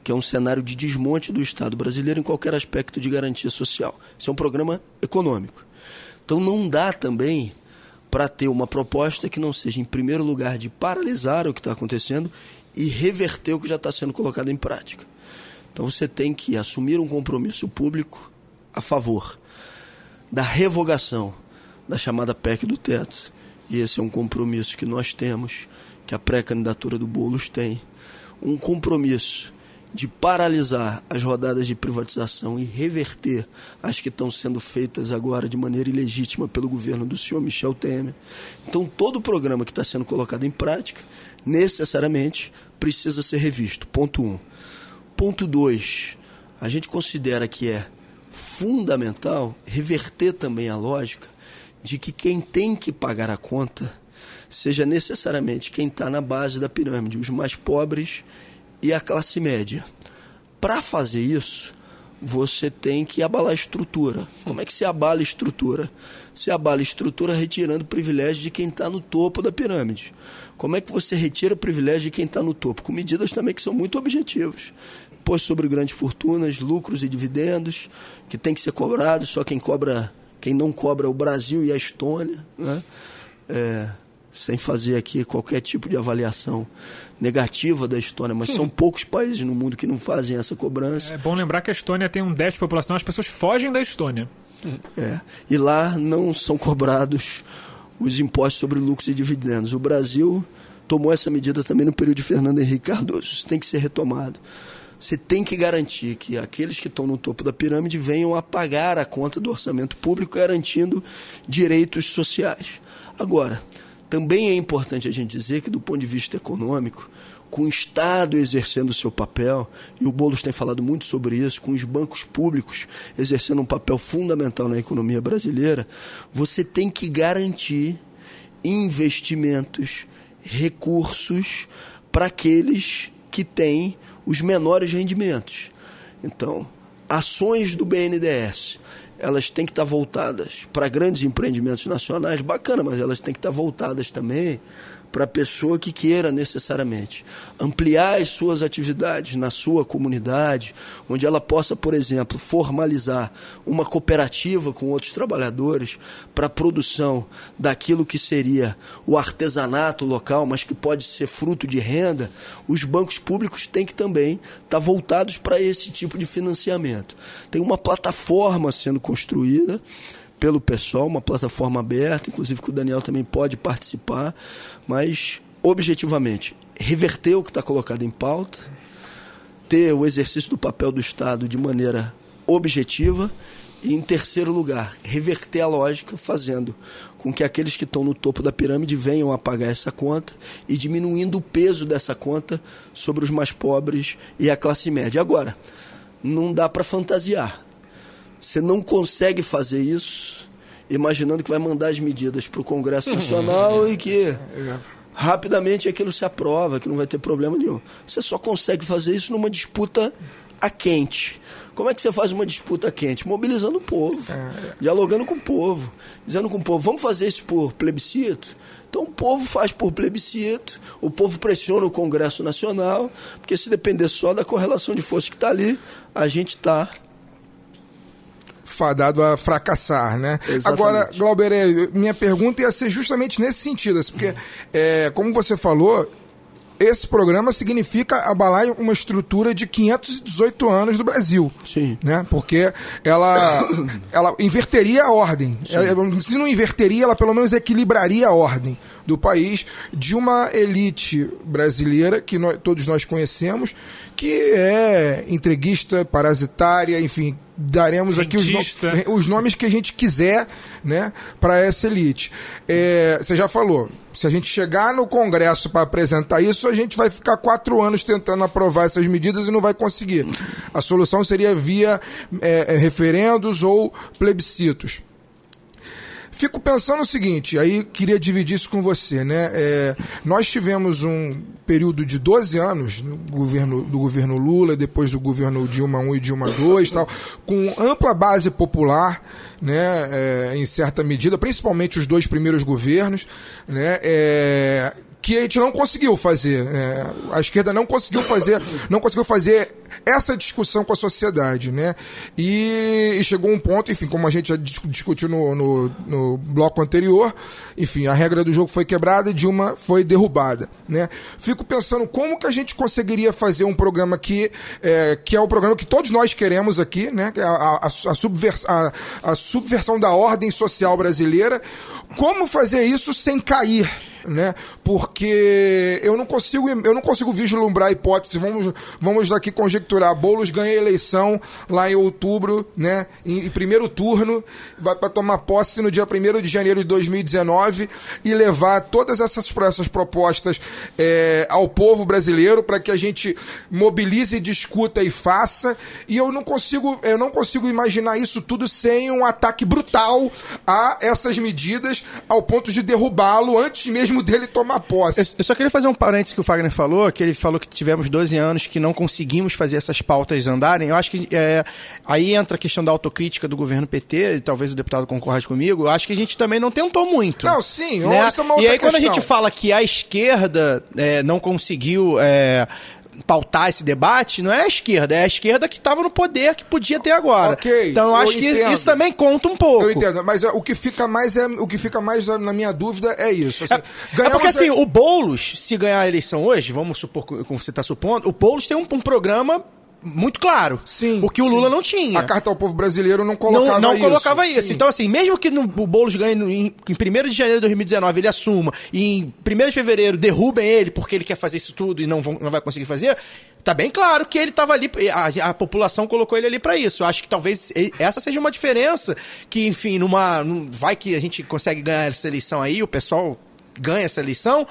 que é um cenário de desmonte do Estado brasileiro em qualquer aspecto de garantia social. Isso é um programa econômico. Então não dá também para ter uma proposta que não seja, em primeiro lugar, de paralisar o que está acontecendo e reverter o que já está sendo colocado em prática. Então você tem que assumir um compromisso público a favor da revogação da chamada PEC do teto. E esse é um compromisso que nós temos, que a pré-candidatura do Boulos tem. Um compromisso de paralisar as rodadas de privatização e reverter as que estão sendo feitas agora de maneira ilegítima pelo governo do senhor Michel Temer. Então, todo o programa que está sendo colocado em prática, necessariamente, precisa ser revisto. Ponto 1. Ponto 2. A gente considera que é fundamental reverter também a lógica de que quem tem que pagar a conta seja necessariamente quem está na base da pirâmide, os mais pobres e a classe média. Para fazer isso, você tem que abalar a estrutura. Como é que se abala a estrutura? Se abala a estrutura retirando o privilégio de quem está no topo da pirâmide. Como é que você retira o privilégio de quem está no topo? Com medidas também que são muito objetivas. Imposto sobre grandes fortunas, lucros e dividendos, que tem que ser cobrado, só quem não cobra é o Brasil e a Estônia, né? Sem fazer aqui qualquer tipo de avaliação negativa da Estônia, mas são poucos países no mundo que não fazem essa cobrança. É bom lembrar que a Estônia tem um 10% de população, as pessoas fogem da Estônia. E lá não são cobrados os impostos sobre lucros e dividendos. O Brasil tomou essa medida também no período de Fernando Henrique Cardoso. Isso tem que ser retomado. Você tem que garantir que aqueles que estão no topo da pirâmide venham a pagar a conta do orçamento público, garantindo direitos sociais. Agora, também é importante a gente dizer que, do ponto de vista econômico, com o Estado exercendo o seu papel, e o Boulos tem falado muito sobre isso, com os bancos públicos exercendo um papel fundamental na economia brasileira, você tem que garantir investimentos, recursos para aqueles que têm os menores rendimentos. Então, ações do BNDES, elas têm que estar voltadas para grandes empreendimentos nacionais, bacana, mas elas têm que estar voltadas também para a pessoa que queira necessariamente ampliar as suas atividades na sua comunidade, onde ela possa, por exemplo, formalizar uma cooperativa com outros trabalhadores para a produção daquilo que seria o artesanato local, mas que pode ser fruto de renda. Os bancos públicos têm que também estar voltados para esse tipo de financiamento. Tem uma plataforma sendo construída pelo pessoal, uma plataforma aberta, inclusive que o Daniel também pode participar, mas, objetivamente, reverter o que está colocado em pauta, ter o exercício do papel do Estado de maneira objetiva e, em terceiro lugar, reverter a lógica, fazendo com que aqueles que estão no topo da pirâmide venham a pagar essa conta e diminuindo o peso dessa conta sobre os mais pobres e a classe média. Agora, não dá para fantasiar. Você não consegue fazer isso imaginando que vai mandar as medidas para o Congresso Nacional e que rapidamente aquilo se aprova, que não vai ter problema nenhum. Você só consegue fazer isso numa disputa a quente. Como é que você faz uma disputa a quente? Mobilizando o povo, dialogando com o povo, dizendo com o povo, vamos fazer isso por plebiscito? Então o povo faz por plebiscito, o povo pressiona o Congresso Nacional, porque se depender só da correlação de forças que está ali, a gente está fadado a fracassar, né? Exatamente. Agora, Glauber, minha pergunta ia ser justamente nesse sentido, assim, porque, como você falou, esse programa significa abalar uma estrutura de 518 anos do Brasil. Sim. Né? Porque ela inverteria a ordem. Se não inverteria, ela pelo menos equilibraria a ordem do país, de uma elite brasileira que todos nós conhecemos, que é entreguista, parasitária, enfim, daremos aqui os nomes que a gente quiser, né, para essa elite. Você já falou, se a gente chegar no Congresso para apresentar isso, a gente vai ficar 4 anos tentando aprovar essas medidas e não vai conseguir. A solução seria via referendos ou plebiscitos. Fico pensando o seguinte, aí queria dividir isso com você, né? Nós tivemos um período de 12 anos do governo Lula, depois do governo Dilma I e Dilma II, tal, com ampla base popular, né? Em certa medida, principalmente os 2 primeiros governos, né? Que a gente não conseguiu fazer, a esquerda não conseguiu fazer essa discussão com a sociedade, né? E chegou um ponto, enfim, como a gente já discutiu no bloco anterior, enfim, a regra do jogo foi quebrada e Dilma foi derrubada, né? fico pensando como que a gente conseguiria fazer um programa que é o programa que todos nós queremos aqui, né? Que é a subversão da ordem social brasileira. Como fazer isso sem cair, né? Porque eu não consigo vislumbrar a hipótese. Vamos aqui conjecturar. Boulos ganha a eleição lá em outubro, né? Em primeiro turno, vai para tomar posse no dia 1º de janeiro de 2019 e levar todas essas propostas ao povo brasileiro para que a gente mobilize, discuta e faça. E eu não consigo imaginar isso tudo sem um ataque brutal a essas medidas, ao ponto de derrubá-lo antes mesmo dele tomar posse. Eu só queria fazer um parênteses que o Fagner falou, que ele falou que tivemos 12 anos que não conseguimos fazer essas pautas andarem. Eu acho que aí entra a questão da autocrítica do governo PT, e talvez o deputado concorde comigo. Eu acho que a gente também não tentou muito. Não, sim, né? Isso é uma outra E aí questão. Quando a gente fala que a esquerda não conseguiu pautar esse debate, não é a esquerda, é a esquerda que estava no poder, que podia ter agora. Ok, então eu acho que isso também conta um pouco. Eu entendo, mas o que fica mais na minha dúvida é isso. Assim, porque assim, o Boulos, se ganhar a eleição hoje, vamos supor, como você está supondo, o Boulos tem um programa muito claro. Sim. Porque o Lula não tinha. A Carta ao Povo Brasileiro não colocava não isso. colocava isso. Sim. Então, assim, mesmo que o Boulos ganhe em 1º de janeiro de 2019, ele assuma, e em 1º de fevereiro derrubem ele porque ele quer fazer isso tudo e não vai conseguir fazer, tá bem claro que ele estava ali, a população colocou ele ali para isso. Eu acho que talvez essa seja uma diferença que, enfim, vai que a gente consegue ganhar essa eleição aí, o pessoal ganha essa eleição.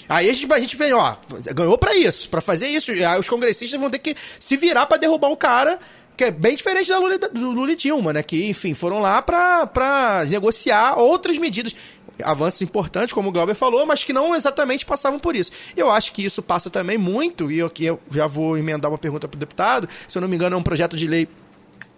Aí a gente vem, ganhou pra isso, pra fazer isso. Aí os congressistas vão ter que se virar pra derrubar o cara, que é bem diferente do Lula e Dilma, né? Que, enfim, foram lá pra negociar outras medidas, avanços importantes, como o Glauber falou, mas que não exatamente passavam por isso. Eu acho que isso passa também muito, e eu já vou emendar uma pergunta pro deputado, se eu não me engano é um projeto de lei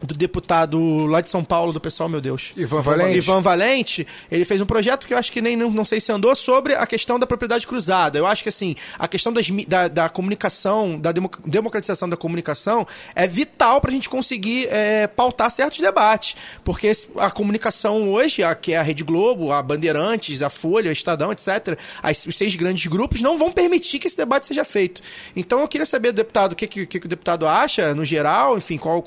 do deputado lá de São Paulo, do pessoal, meu Deus. Ivan Valente, ele fez um projeto que eu acho que não sei se andou, sobre a questão da propriedade cruzada. Eu acho que, assim, a questão da comunicação, da democratização da comunicação é vital pra gente conseguir pautar certos debates. Porque a comunicação hoje, que é a Rede Globo, a Bandeirantes, a Folha, o Estadão, etc., os 6 grandes grupos não vão permitir que esse debate seja feito. Então eu queria saber, deputado, o que o deputado acha, no geral, enfim, qual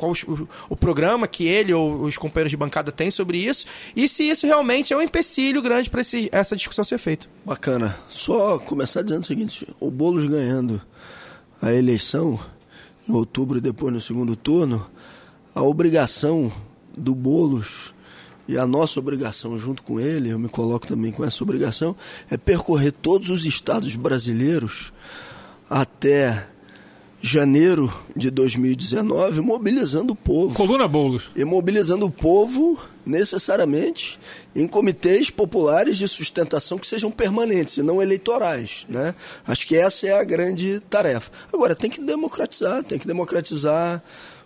o programa que ele ou os companheiros de bancada têm sobre isso, e se isso realmente é um empecilho grande para essa discussão ser feita. Bacana. Só começar dizendo o seguinte, o Boulos ganhando a eleição em outubro e depois no segundo turno, a obrigação do Boulos e a nossa obrigação junto com ele, eu me coloco também com essa obrigação, é percorrer todos os estados brasileiros até janeiro de 2019, mobilizando o povo. Coluna Boulos. E mobilizando o povo, necessariamente, em comitês populares de sustentação que sejam permanentes e não eleitorais, né? Acho que essa é a grande tarefa. Agora, tem que democratizar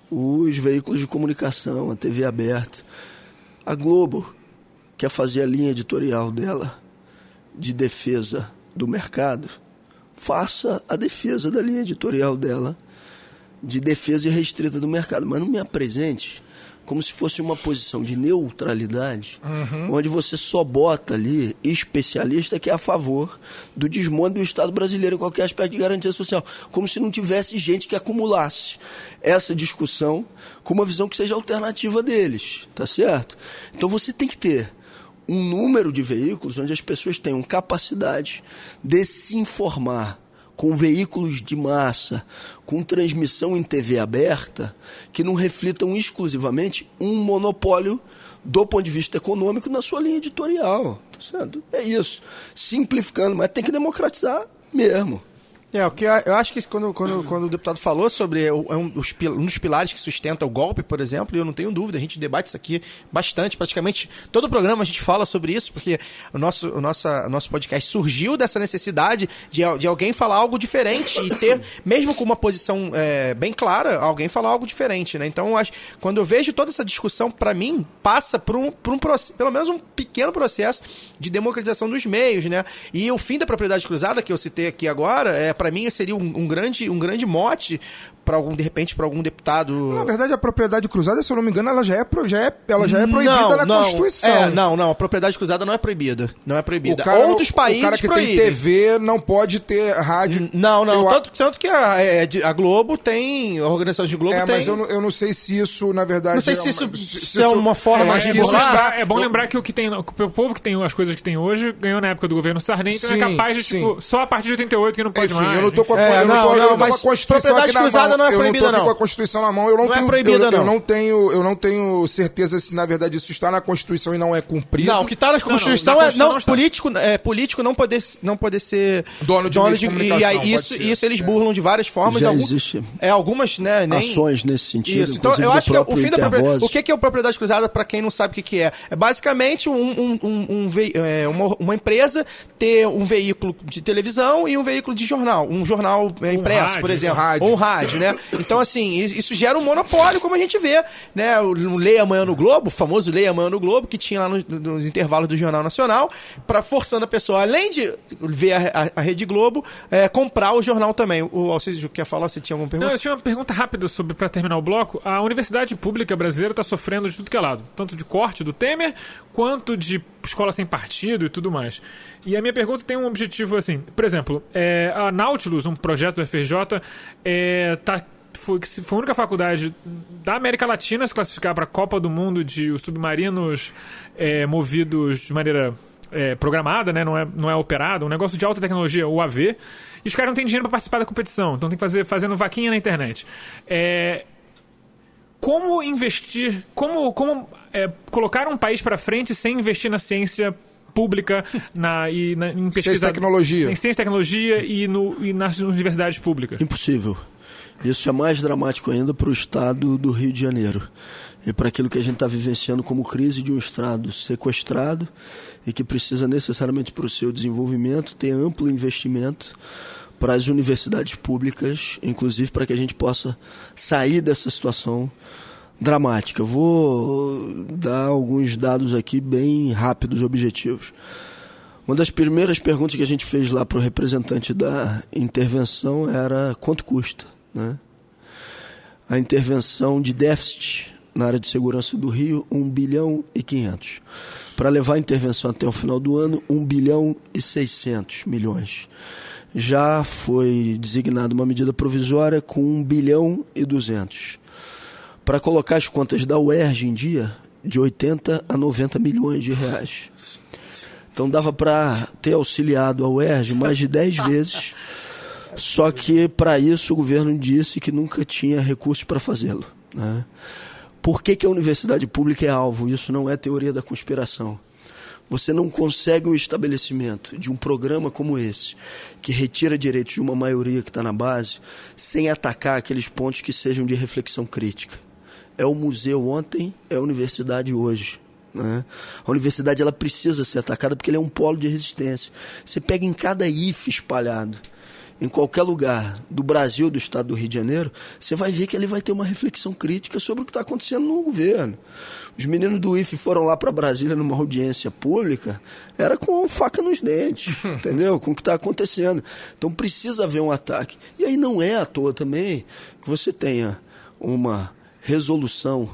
os veículos de comunicação, a TV aberta. A Globo quer fazer a linha editorial dela de defesa do mercado, faça a defesa da linha editorial dela, de defesa irrestrita do mercado, mas não me apresente como se fosse uma posição de neutralidade, onde você só bota ali especialista que é a favor do desmonte do Estado brasileiro em qualquer aspecto de garantia social, como se não tivesse gente que acumulasse essa discussão com uma visão que seja alternativa deles, tá certo? Então você tem que ter um número de veículos onde as pessoas tenham capacidade de se informar com veículos de massa, com transmissão em TV aberta, que não reflitam exclusivamente um monopólio do ponto de vista econômico na sua linha editorial. Tá certo? É isso. Simplificando, mas tem que democratizar mesmo. O que eu acho que quando o deputado falou sobre um dos pilares que sustenta o golpe, por exemplo, e eu não tenho dúvida, a gente debate isso aqui bastante, praticamente todo o programa a gente fala sobre isso, porque o nosso podcast surgiu dessa necessidade de alguém falar algo diferente e ter, mesmo com uma posição bem clara, alguém falar algo diferente, né? Então, quando eu vejo toda essa discussão, para mim, passa por pelo menos um pequeno processo de democratização dos meios, né? E o fim da propriedade cruzada, que eu citei aqui agora, pra mim seria um grande mote para de repente, para algum deputado. Na verdade, a propriedade cruzada, se eu não me engano, ela já é proibida na Constituição. Não, a propriedade cruzada não é proibida. Não é proibida. Outros países proíbem. O cara que tem TV não pode ter rádio. Não. Tanto que a Globo tem, a organização de Globo tem. Mas eu não sei se isso, na verdade... Não sei se isso é uma forma de burlar. É bom lembrar que o povo que tem as coisas que tem hoje ganhou na época do governo Sarney, então é capaz de, só a partir de 88 que não pode mais. Eu não tô com a Constituição aqui na mão. Não é proibida, eu não tô aqui com a Constituição na mão, eu não tenho certeza se na verdade isso está na Constituição e não é cumprido. Não, o que está na Constituição político não poder ser dono de comunicação. E aí isso eles burlam de várias formas. Já existe algumas, né, ações nesse sentido. Isso. Então eu acho que o fim da propriedade... O que é propriedade cruzada, para quem não sabe o que é? É basicamente uma empresa ter um veículo de televisão e um veículo de jornal. Um jornal impresso, rádio, por exemplo. Ou um rádio, né? Então, assim, isso gera um monopólio, como a gente vê, né? O Leia Amanhã no Globo, o famoso Leia Amanhã no Globo, que tinha lá nos intervalos do Jornal Nacional, forçando a pessoa, além de ver a Rede Globo, comprar o jornal também. O Alcides quer falar? Você tinha alguma pergunta? Não, eu tinha uma pergunta rápida para terminar o bloco. A universidade pública brasileira está sofrendo de tudo que é lado. Tanto de corte do Temer, quanto de escola sem partido e tudo mais. E a minha pergunta tem um objetivo assim, por exemplo, a Nautilus, um projeto do FRJ, foi a única faculdade da América Latina a se classificar para a Copa do Mundo de submarinos movidos de maneira programada, né? Não é operado, um negócio de alta tecnologia, o UAV, e os caras não têm dinheiro para participar da competição, então tem que fazendo vaquinha na internet. Como investir, como colocar um país para frente sem investir na ciência pública em pesquisa, ciência e tecnologia. Em ciência e tecnologia e nas universidades públicas? Impossível. Isso é mais dramático ainda para o estado do Rio de Janeiro e para aquilo que a gente está vivenciando como crise de um estado sequestrado e que precisa necessariamente para o seu desenvolvimento ter amplo investimento para as universidades públicas, inclusive para que a gente possa sair dessa situação dramática. Eu vou dar alguns dados aqui bem rápidos e objetivos. Uma das primeiras perguntas que a gente fez lá para o representante da intervenção era quanto custa, né? A intervenção de déficit na área de segurança do Rio, 1 bilhão e 500. Para levar a intervenção até o final do ano, 1 bilhão e 600 milhões. Já foi designada uma medida provisória com 1 bilhão e 200. Para colocar as contas da UERJ em dia, de 80 a 90 milhões de reais. Então dava para ter auxiliado a UERJ mais de 10 vezes, só que para isso o governo disse que nunca tinha recursos para fazê-lo, né? Por que a universidade pública é alvo? Isso não é teoria da conspiração. Você não consegue o estabelecimento de um programa como esse, que retira direitos de uma maioria que está na base, sem atacar aqueles pontos que sejam de reflexão crítica. É o museu ontem, é a universidade hoje, né? A universidade ela precisa ser atacada porque ele é um polo de resistência. Você pega em cada IFE espalhado, em qualquer lugar do Brasil, do estado do Rio de Janeiro, você vai ver que ele vai ter uma reflexão crítica sobre o que está acontecendo no governo. Os meninos do IFE foram lá para Brasília numa audiência pública, era com faca nos dentes, entendeu? Com o que está acontecendo. Então precisa haver um ataque. E aí não é à toa também que você tenha uma resolução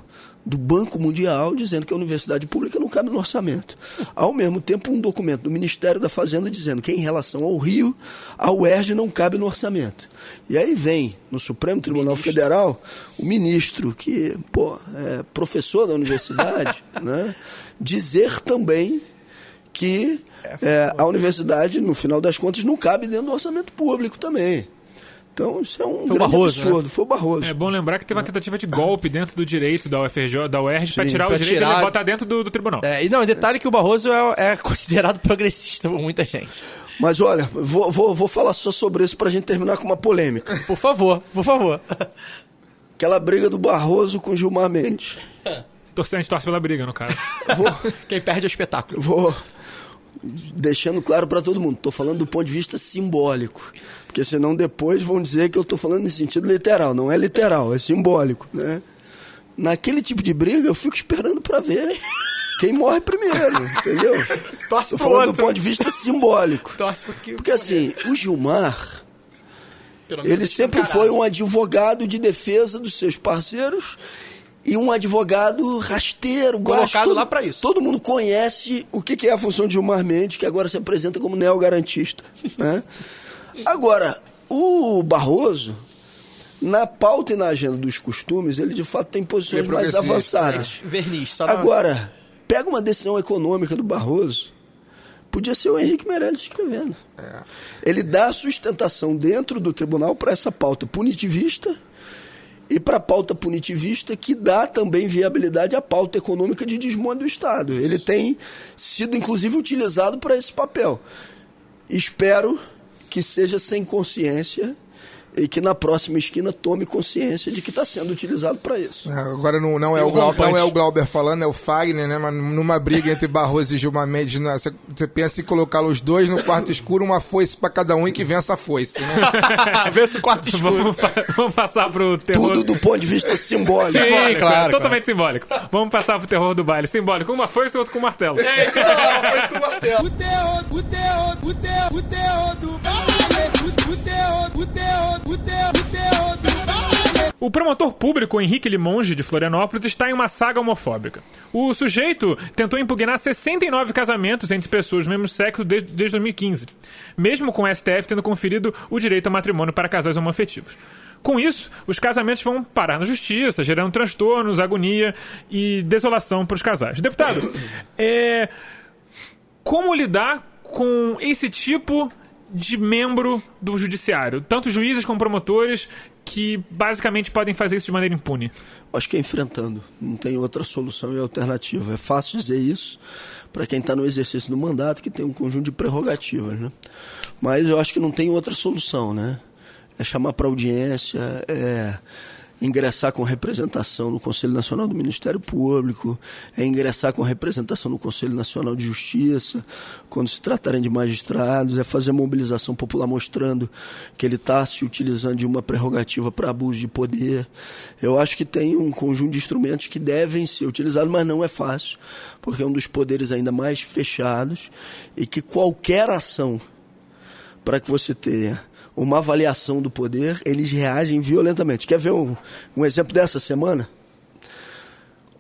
do Banco Mundial dizendo que a universidade pública não cabe no orçamento. Ao mesmo tempo, um documento do Ministério da Fazenda dizendo que em relação ao Rio, a UERJ não cabe no orçamento. E aí vem no Supremo Tribunal Federal o ministro, que é professor da universidade, né, dizer também que a universidade, no final das contas, não cabe dentro do orçamento público também. Então, isso é um grande absurdo. Né? Foi o Barroso. É bom lembrar que teve uma tentativa de golpe dentro do direito da UFRJ, da UERJ, para tirar o direito e botar dentro do tribunal. E não, detalhe que o Barroso é considerado progressista por muita gente. Mas olha, vou falar só sobre isso pra gente terminar com uma polêmica. Por favor. Aquela briga do Barroso com Gilmar Mendes. A gente torce pela briga, no caso. Quem perde é o espetáculo. Vou deixando claro para todo mundo, estou falando do ponto de vista simbólico, porque senão depois vão dizer que eu estou falando em sentido literal. Não é literal, é simbólico, né? Naquele tipo de briga eu fico esperando para ver quem morre primeiro, entendeu? Torce Estou falando do ponto de vista simbólico. Torce porque assim, o Gilmar Ele sempre foi um advogado de defesa dos seus parceiros e um advogado rasteiro. Colocado lá para isso. Todo mundo conhece o que é a função de Gilmar Mendes, que agora se apresenta como neogarantista. Né? Agora, o Barroso, na pauta e na agenda dos costumes, ele de fato tem posições mais avançadas. Verniz, Agora, pega uma decisão econômica do Barroso, podia ser o Henrique Meirelles escrevendo. Ele dá sustentação dentro do tribunal para essa pauta punitivista e para a pauta punitivista que dá também viabilidade à pauta econômica de desmonte do Estado. Ele tem sido, inclusive, utilizado para esse papel. Espero que seja sem consciência e que na próxima esquina tome consciência de que está sendo utilizado para isso. Agora não é o Glauber falando, é o Fagner, né? Mas numa briga entre Barroso e Gilmar Mendes, você pensa em colocá-los os dois no quarto escuro, uma foice para cada um e que vença a foice, né? Vença o quarto escuro. Vamos passar pro terror. Tudo do ponto de vista simbólico. Sim, claro. Totalmente simbólico. Vamos passar pro terror do baile. Simbólico. Uma foice e outro com martelo. É isso que eu falo, uma foice com martelo. O terror do baile. O promotor público Henrique Limonge, de Florianópolis, está em uma saga homofóbica. O sujeito tentou impugnar 69 casamentos entre pessoas do mesmo sexo desde 2015, mesmo com o STF tendo conferido o direito ao matrimônio para casais homoafetivos. Com isso, os casamentos vão parar na justiça, gerando transtornos, agonia e desolação para os casais. Deputado, como lidar com esse tipo de membro do judiciário? Tanto juízes como promotores que basicamente podem fazer isso de maneira impune. Acho que é enfrentando. Não tem outra solução e alternativa. É fácil dizer isso para quem está no exercício do mandato, que tem um conjunto de prerrogativas, né? Mas eu acho que não tem outra solução, né? É chamar para audiência, ingressar com representação no Conselho Nacional do Ministério Público, ingressar com representação no Conselho Nacional de Justiça, quando se tratarem de magistrados, fazer mobilização popular mostrando que ele está se utilizando de uma prerrogativa para abuso de poder. Eu acho que tem um conjunto de instrumentos que devem ser utilizados, mas não é fácil, porque é um dos poderes ainda mais fechados e que qualquer ação para que você tenha uma avaliação do poder, eles reagem violentamente. Quer ver um exemplo dessa semana?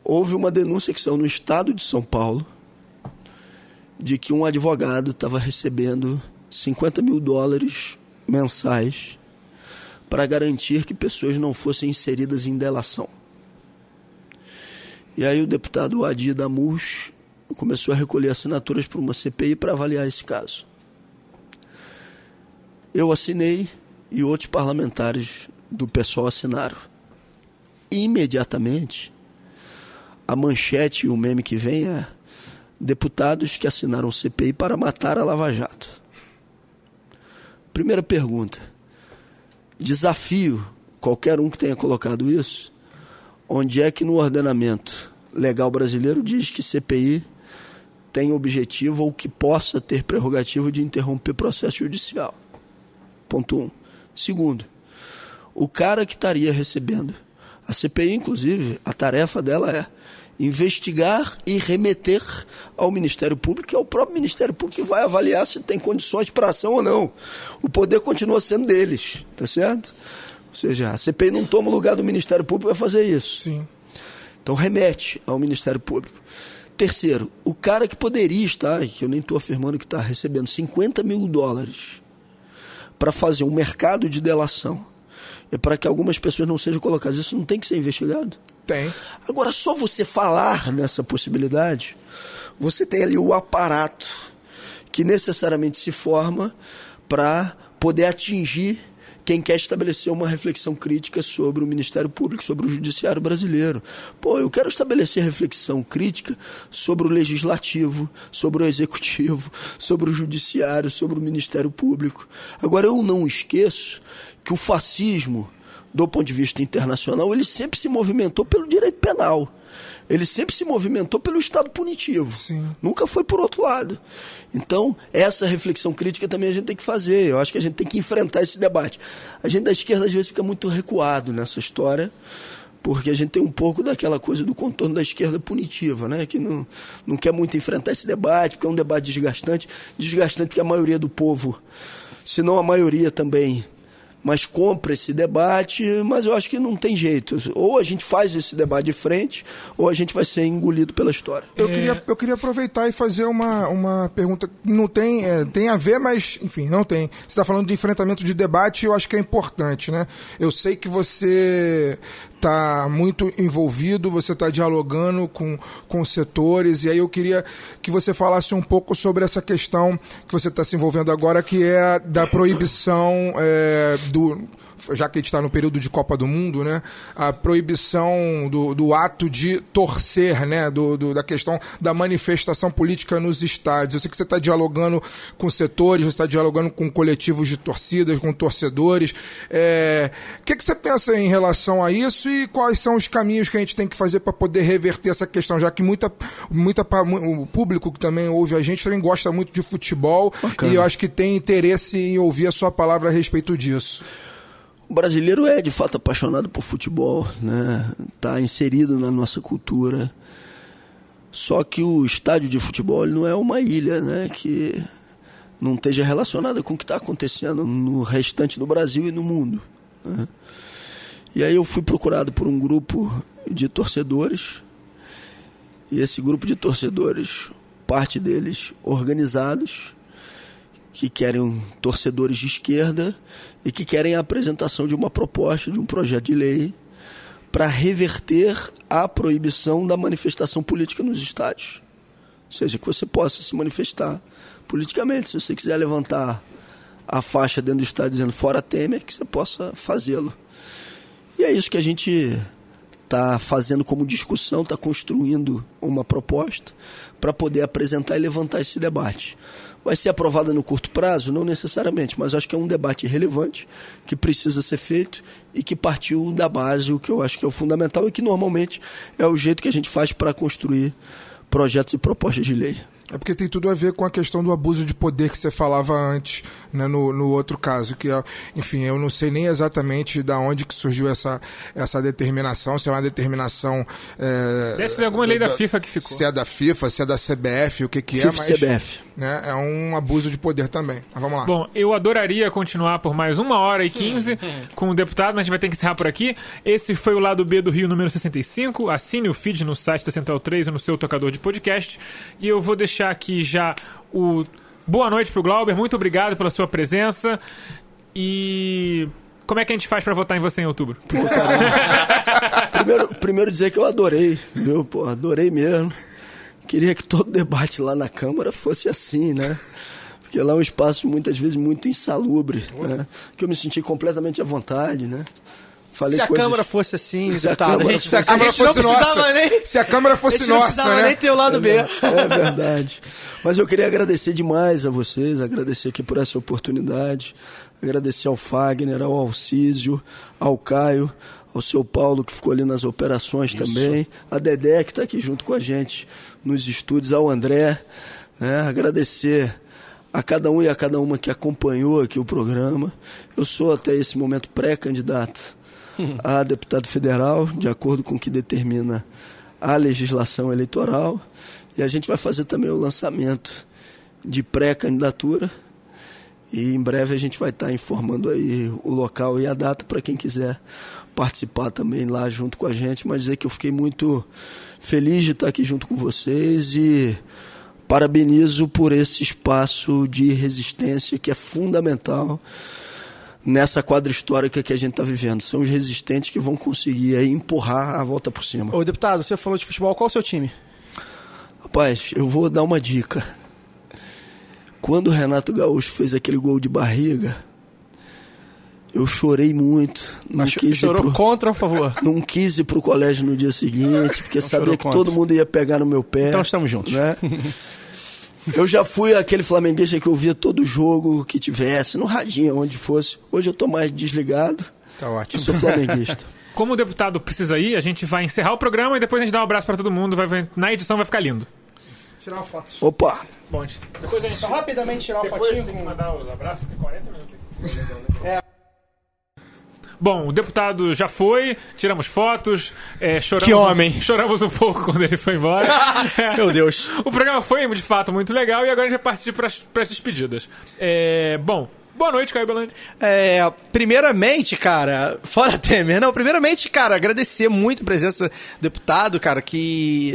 Houve uma denúncia que saiu no estado de São Paulo de que um advogado estava recebendo $50 mil mensais para garantir que pessoas não fossem inseridas em delação. E aí o deputado Adi Damus começou a recolher assinaturas para uma CPI para avaliar esse caso. Eu assinei e outros parlamentares do PSOL assinaram. E, imediatamente, a manchete e o meme que vem é: deputados que assinaram CPI para matar a Lava Jato. Primeira pergunta. Desafio qualquer um que tenha colocado isso. Onde é que no ordenamento legal brasileiro diz que CPI tem objetivo ou que possa ter prerrogativa de interromper processo judicial? Ponto 1. Segundo, o cara que estaria recebendo a CPI, inclusive, a tarefa dela é investigar e remeter ao Ministério Público, que é o próprio Ministério Público que vai avaliar se tem condições para ação ou não. O poder continua sendo deles, tá certo? Ou seja, a CPI não toma o lugar do Ministério Público para fazer isso. Sim. Então remete ao Ministério Público. Terceiro, o cara que poderia estar, que eu nem estou afirmando que está recebendo $50 mil para fazer um mercado de delação e para que algumas pessoas não sejam colocadas, isso não tem que ser investigado? Tem. Agora, só você falar nessa possibilidade, você tem ali o aparato que necessariamente se forma para poder atingir quem quer estabelecer uma reflexão crítica sobre o Ministério Público, sobre o Judiciário brasileiro. Pô, eu quero estabelecer reflexão crítica sobre o Legislativo, sobre o Executivo, sobre o Judiciário, sobre o Ministério Público. Agora, eu não esqueço que o fascismo, do ponto de vista internacional, ele sempre se movimentou pelo direito penal. Ele sempre se movimentou pelo Estado punitivo. Sim. Nunca foi por outro lado. Então, essa reflexão crítica também a gente tem que fazer. Eu acho que a gente tem que enfrentar esse debate. A gente da esquerda, às vezes, fica muito recuado nessa história, porque a gente tem um pouco daquela coisa do contorno da esquerda punitiva, né? Que não quer muito enfrentar esse debate, porque é um debate desgastante. Desgastante porque a maioria do povo, se não a maioria também, mas compra esse debate, mas eu acho que não tem jeito. Ou a gente faz esse debate de frente, ou a gente vai ser engolido pela história. Eu queria aproveitar e fazer uma pergunta que não tem a ver, mas, enfim, não tem. Você está falando de enfrentamento de debate, eu acho que é importante, né? Eu sei que você está muito envolvido, você está dialogando com os setores, e aí eu queria que você falasse um pouco sobre essa questão que você está se envolvendo agora, que é da proibição já que a gente está no período de Copa do Mundo, né, a proibição do ato de torcer, né, da questão da manifestação política nos estádios. Eu sei que você está dialogando com setores, você está dialogando com coletivos de torcidas, com torcedores. O que você pensa em relação a isso e quais são os caminhos que a gente tem que fazer para poder reverter essa questão, já que o público que também ouve a gente também gosta muito de futebol. Bacana. E eu acho que tem interesse em ouvir a sua palavra a respeito disso. O brasileiro é, de fato, apaixonado por futebol, né? Tá inserido na nossa cultura. Só que o estádio de futebol ele não é uma ilha, né? Que não esteja relacionada com o que está acontecendo no restante do Brasil e no mundo, né? E aí eu fui procurado por um grupo de torcedores. E esse grupo de torcedores, parte deles organizados, que querem torcedores de esquerda e que querem a apresentação de uma proposta, de um projeto de lei para reverter a proibição da manifestação política nos estádios. Ou seja, que você possa se manifestar politicamente. Se você quiser levantar a faixa dentro do estádio dizendo fora Temer, que você possa fazê-lo. E é isso que a gente está fazendo como discussão, está construindo uma proposta para poder apresentar e levantar esse debate. Vai ser aprovada no curto prazo? Não necessariamente, mas acho que é um debate relevante que precisa ser feito e que partiu da base, o que eu acho que é o fundamental e que normalmente é o jeito que a gente faz para construir projetos e propostas de lei. É porque tem tudo a ver com a questão do abuso de poder que você falava antes, né, no outro caso, que, enfim, eu não sei nem exatamente de onde que surgiu essa determinação, se é uma determinação... Deve ser alguma lei da FIFA que ficou. Se é da FIFA, se é da CBF, o que FIFA, é, mas... CBF. Né, é um abuso de poder também. Mas vamos lá. Bom, eu adoraria continuar por mais 1h15 com o deputado, mas a gente vai ter que encerrar por aqui. Esse foi o Lado B do Rio número 65. Assine o feed no site da Central 3 ou no seu tocador de podcast. E eu vou deixar aqui já o boa noite pro Glauber. Muito obrigado pela sua presença. E como é que a gente faz pra votar em você em outubro? Pô, primeiro dizer que eu adorei, viu? Pô, adorei mesmo. Queria que todo debate lá na Câmara fosse assim, né? Porque lá é um espaço muitas vezes muito insalubre, né? Que eu me senti completamente à vontade, né? Falei se a coisas... Câmara fosse assim, se a Câmara fosse nossa, se a Câmara fosse nossa, né? Nem ter o lado B. É verdade. Mas eu queria agradecer demais a vocês, agradecer aqui por essa oportunidade, agradecer ao Fagner, ao Alcísio, ao Caio, ao seu Paulo, que ficou ali nas operações também, a Dedé, que está aqui junto com a gente nos estúdios, ao André, né? Agradecer a cada um e a cada uma que acompanhou aqui o programa. Eu sou até esse momento pré-candidato a deputado federal, de acordo com o que determina a legislação eleitoral, e a gente vai fazer também o lançamento de pré-candidatura, e em breve a gente vai estar informando aí o local e a data para quem quiser participar também lá junto com a gente, mas dizer que eu fiquei muito feliz de estar aqui junto com vocês e parabenizo por esse espaço de resistência que é fundamental nessa quadra histórica que a gente está vivendo. São os resistentes que vão conseguir aí empurrar a volta por cima. Ô, deputado, você falou de futebol, qual é o seu time? Rapaz, eu vou dar uma dica. Quando o Renato Gaúcho fez aquele gol de barriga, eu chorei muito. Mas chorou contra ou a favor? Não quis ir pro colégio no dia seguinte, porque sabia que todo mundo ia pegar no meu pé. Então estamos juntos. Né? Eu já fui aquele flamenguista que eu via todo jogo que tivesse, no radinho, onde fosse. Hoje eu tô mais desligado. Tá ótimo. Eu sou flamenguista. Como o deputado precisa ir, a gente vai encerrar o programa e depois a gente dá um abraço pra todo mundo. Na edição vai ficar lindo. Tirar uma foto. Opa! Bom, depois a gente... Só rapidamente tirar uma depois fotinho. Tem que mandar os abraços, porque 40 minutos. Bom, o deputado já foi, tiramos fotos, choramos. Que homem! Choramos um pouco quando ele foi embora. Meu Deus. O programa foi, de fato, muito legal e agora a gente vai partir para as despedidas. Bom, Boa noite, Caio Belandi. Primeiramente, cara, fora Temer, primeiramente, cara, agradecer muito a presença do deputado, cara, que,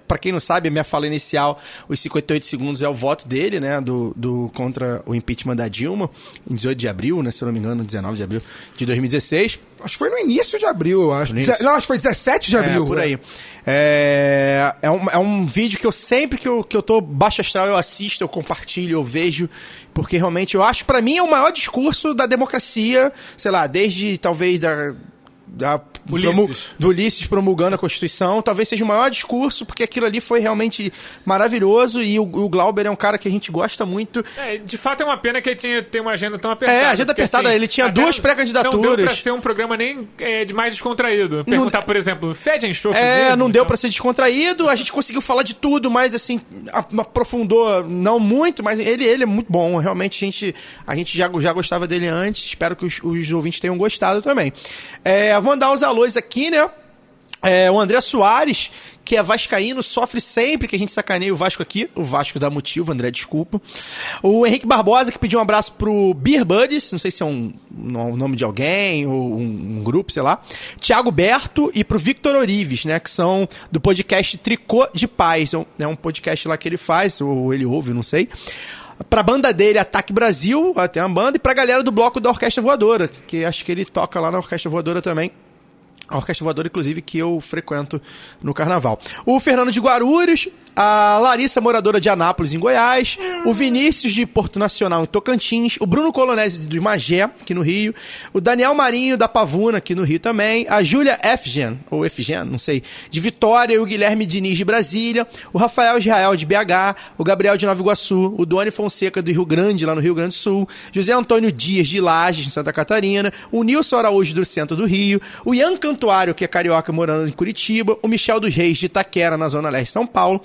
pra quem não sabe, a minha fala inicial, os 58 segundos é o voto dele, né, contra o impeachment da Dilma, em 18 de abril, né, se eu não me engano, 19 de abril de 2016. Acho que foi no início de abril, eu acho. Não, acho que foi 17 de abril. Por aí. É um vídeo que eu sempre que eu tô baixo astral, eu assisto, eu compartilho, eu vejo, porque realmente eu acho, pra mim, é o maior discurso da democracia, sei lá, desde talvez do Ulisses promulgando a Constituição, talvez seja o maior discurso, porque aquilo ali foi realmente maravilhoso, e o Glauber é um cara que a gente gosta muito. De fato é uma pena que ele tem uma agenda tão apertada. Agenda apertada, assim, ele tinha 2 pré-candidaturas. Não deu pra ser um programa nem de mais descontraído. Perguntar, por exemplo, fede a enxofre mesmo, não deu pra ser descontraído, a gente conseguiu falar de tudo, mas assim, aprofundou não muito, mas ele é muito bom, realmente a gente já gostava dele antes, espero que os ouvintes tenham gostado também. Mandar os alôs aqui, né? O André Soares, que é vascaíno, sofre sempre que a gente sacaneia o Vasco aqui. O Vasco dá motivo, André, desculpa. O Henrique Barbosa, que pediu um abraço pro Beer Buddies, não sei se é um nome de alguém ou um grupo, sei lá. Thiago Berto e pro Victor Orives, né? Que são do podcast Tricô de Paz. É um podcast lá que ele faz, ou ele ouve, não sei. Pra banda dele, Ataque Brasil, tem uma banda, e pra galera do bloco da Orquestra Voadora, que acho que ele toca lá na Orquestra Voadora também. A Orquestra Voadora, inclusive, que eu frequento no Carnaval. O Fernando de Guarulhos, a Larissa, moradora de Anápolis, em Goiás, o Vinícius de Porto Nacional, em Tocantins, o Bruno Colonese de Magé, aqui no Rio, o Daniel Marinho da Pavuna, aqui no Rio também, a Júlia Efgen, ou Efgen, não sei, de Vitória, o Guilherme Diniz de Brasília, o Rafael Israel de BH, o Gabriel de Nova Iguaçu, o Duane Fonseca do Rio Grande, lá no Rio Grande do Sul, José Antônio Dias de Lages, em Santa Catarina, o Nilson Araújo do centro do Rio, o Ian Cantuário, que é carioca morando em Curitiba, o Michel dos Reis de Itaquera, na Zona Leste de São Paulo.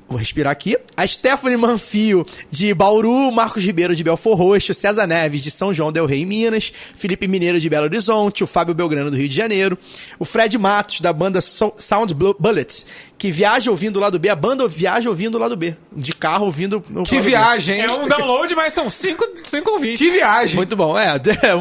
Vou respirar aqui. A Stephanie Manfio, de Bauru, Marcos Ribeiro, de Belfor Roxo, César Neves, de São João del Rei, Minas, Felipe Mineiro, de Belo Horizonte, o Fábio Belgrano, do Rio de Janeiro, o Fred Matos, da banda Sound Bullet, que viaja ouvindo o lado B, a banda viaja ouvindo o lado B, de carro ouvindo o Que viagem, hein? É um download, mas são 5 ouvintes. Que viagem! Muito bom,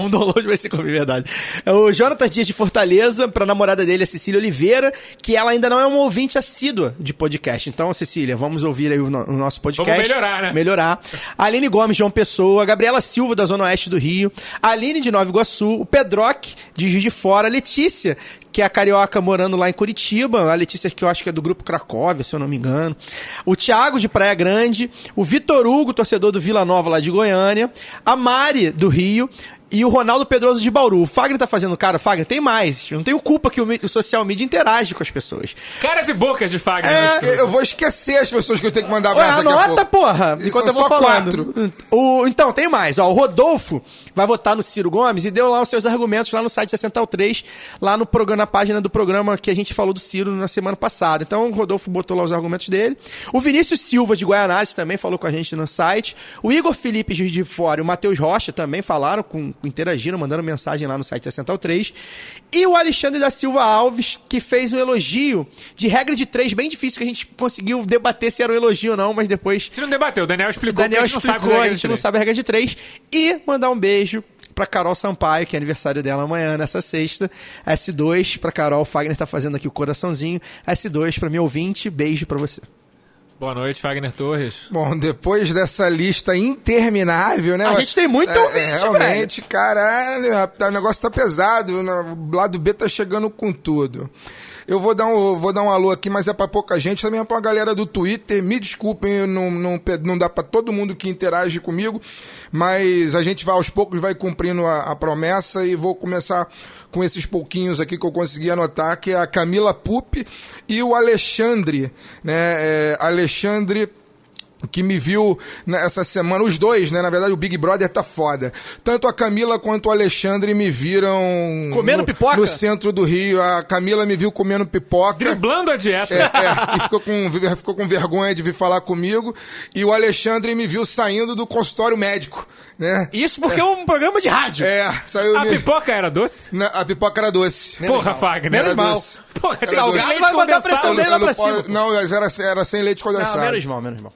um download vai ser como verdade. O Jonatas Dias de Fortaleza, pra namorada dele, a Cecília Oliveira, que ela ainda não é uma ouvinte assídua de podcast. Então, Cecília, vamos ouvir aí o nosso podcast. Vamos melhorar, né? Melhorar. A Aline Gomes, João Pessoa, a Gabriela Silva, da Zona Oeste do Rio, a Aline de Nova Iguaçu, o Pedroc, de Juiz de Fora, a Letícia, que é a carioca morando lá em Curitiba, a Letícia, que eu acho que é do Grupo Cracóvia, se eu não me engano, o Thiago de Praia Grande, o Vitor Hugo, torcedor do Vila Nova lá de Goiânia, a Mari do Rio e o Ronaldo Pedroso de Bauru. O Fagner tá fazendo cara, Fagner, tem mais. Eu não tenho culpa que o social media interage com as pessoas. Caras e bocas de Fagner. Eu vou esquecer as pessoas que eu tenho que mandar abraço daqui a pouco. Anota, porra, enquanto eu vou falando. 4. Então, tem mais. O Rodolfo vai votar no Ciro Gomes e deu lá os seus argumentos lá no site da Central 3, lá no programa, na página do programa que a gente falou do Ciro na semana passada. Então, o Rodolfo botou lá os argumentos dele. O Vinícius Silva, de Guaianazes, também falou com a gente no site. O Igor Felipe, Juiz de Fora, e o Matheus Rocha também falaram, interagiram, mandando mensagem lá no site da Central 3. E o Alexandre da Silva Alves, que fez um elogio de regra de 3, bem difícil, que a gente conseguiu debater se era um elogio ou não, mas depois... A gente não debateu, o Daniel explicou, a gente não sabe a regra de 3. E mandar um beijo pra Carol Sampaio, que é aniversário dela amanhã, nessa sexta. S2 pra Carol, o Fagner tá fazendo aqui o coraçãozinho. S2 pra meu ouvinte, beijo pra você. Boa noite, Fagner Torres. Bom, depois dessa lista interminável, né? A gente tem muito ouvinte, realmente, caralho, o negócio tá pesado, o lado B tá chegando com tudo. Eu vou dar um alô aqui, mas é pra pouca gente, também é pra galera do Twitter. Me desculpem, não dá pra todo mundo que interage comigo, mas a gente vai aos poucos, vai cumprindo a promessa, e vou começar com esses pouquinhos aqui que eu consegui anotar, que é a Camila Pupi e o Alexandre, né? Alexandre, que me viu essa semana, os dois, né? Na verdade, o Big Brother tá foda. Tanto a Camila quanto o Alexandre me viram... Comendo pipoca? No centro do Rio. A Camila me viu comendo pipoca. Driblando a dieta. E ficou com vergonha de vir falar comigo. E o Alexandre me viu saindo do consultório médico, né? Isso porque é um programa de rádio. Pipoca era doce? A pipoca era doce. Porra, Fagner. Menos mal. Porra, Era Salgado leite vai botar a condensado. pressão dele lá pra cima. Não, mas era sem leite condensado. Não, menos mal.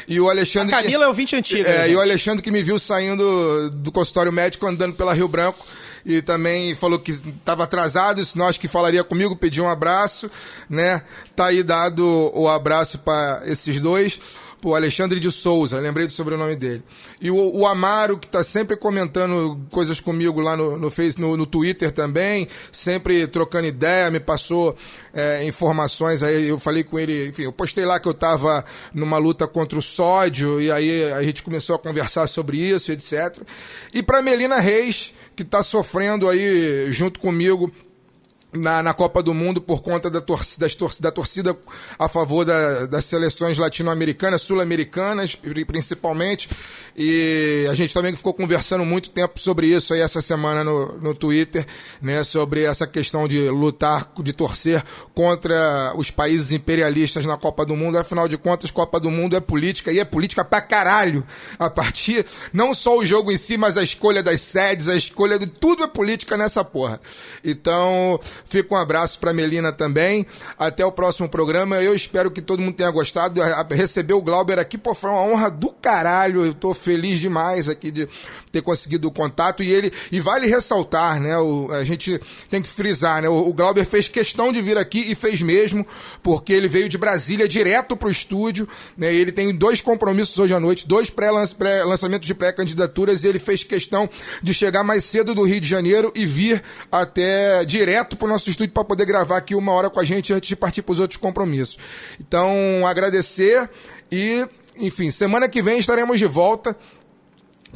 E o Alexandre... A Camila é ouvinte antiga. né, E o gente? Alexandre que me viu saindo do consultório médico andando pela Rio Branco e também falou que estava atrasado, isso nós que falaria comigo, pediu um abraço, né? Tá aí dado o abraço para esses dois. O Alexandre de Souza, lembrei do sobrenome dele. E o Amaro, que está sempre comentando coisas comigo lá no Twitter também, sempre trocando ideia, me passou informações aí, eu falei com ele, enfim, eu postei lá que eu estava numa luta contra o sódio, e aí a gente começou a conversar sobre isso, etc. E para Melina Reis, que está sofrendo aí junto comigo, na Copa do Mundo por conta da torcida a favor das seleções latino-americanas, sul-americanas principalmente, e a gente também ficou conversando muito tempo sobre isso aí essa semana no Twitter, né, sobre essa questão de lutar, de torcer contra os países imperialistas na Copa do Mundo. Afinal de contas, Copa do Mundo é política, e é política pra caralho, a partir, não só o jogo em si, mas a escolha das sedes, a escolha de tudo é política nessa porra. Então, fica um abraço pra Melina também. Até o próximo programa. Eu espero que todo mundo tenha gostado. Receber o Glauber aqui, pô, foi uma honra do caralho. Eu tô feliz demais aqui de ter conseguido o contato. E vale ressaltar, né? A gente tem que frisar, né? O Glauber fez questão de vir aqui e fez mesmo, porque ele veio de Brasília direto pro estúdio, né? Ele tem 2 compromissos hoje à noite, 2 lançamentos de pré-candidaturas, e ele fez questão de chegar mais cedo do Rio de Janeiro e vir até direto pro nosso estúdio para poder gravar aqui 1 hora com a gente antes de partir para os outros compromissos. Então, agradecer e, enfim, semana que vem estaremos de volta,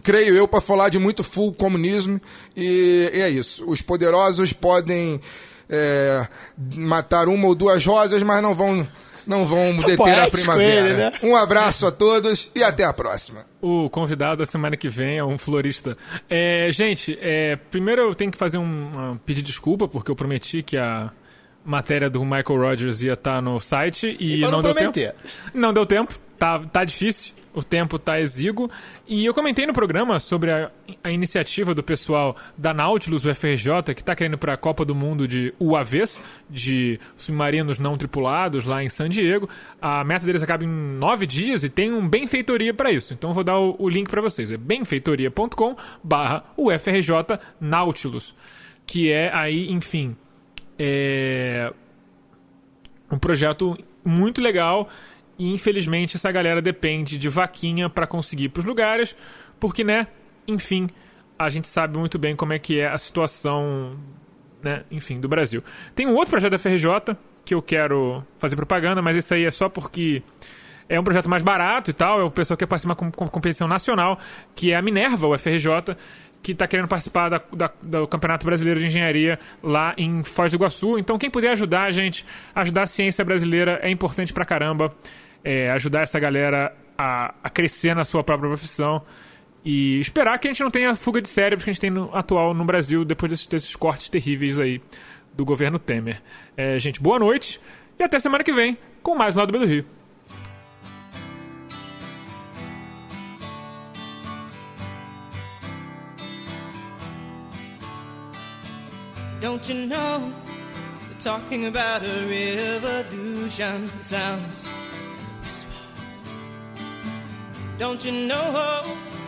creio eu, para falar de muito full comunismo, e é isso. Os poderosos podem matar 1 ou 2 rosas, mas não vão deter a primavera. Ele, né? Um abraço a todos e até a próxima. O convidado da semana que vem é um florista. Gente, primeiro eu tenho que fazer pedir desculpa, porque eu prometi que a matéria do Michael Rogers ia estar no site e não deu tempo. Não deu tempo, tá difícil. O tempo tá exíguo. E eu comentei no programa sobre a iniciativa do pessoal da Nautilus, o FRJ, que tá querendo ir pra Copa do Mundo de UAVs, de submarinos não tripulados, lá em San Diego. A meta deles acaba em 9 dias e tem um Benfeitoria para isso. Então eu vou dar o link para vocês. É benfeitoria.com/UFRJ Nautilus. Que é aí, enfim, um projeto muito legal. E infelizmente essa galera depende de vaquinha para conseguir ir pros lugares, porque, né, enfim, a gente sabe muito bem como é que é a situação, né, enfim, do Brasil. Tem um outro projeto da FRJ que eu quero fazer propaganda, mas esse aí é só porque é um projeto mais barato e tal, é o pessoal que quer participar com competição nacional, que é a Minerva, o FRJ, que está querendo participar do Campeonato Brasileiro de Engenharia lá em Foz do Iguaçu. Então, quem puder ajudar, gente, ajudar a ciência brasileira é importante pra caramba. Ajudar essa galera a crescer na sua própria profissão e esperar que a gente não tenha fuga de cérebros que a gente tem atual no Brasil depois desses cortes terríveis aí do governo Temer. Gente, boa noite e até semana que vem com mais Lado B do Rio. Don't you know, we're talking about a revolution sounds like a whisper. Don't you know,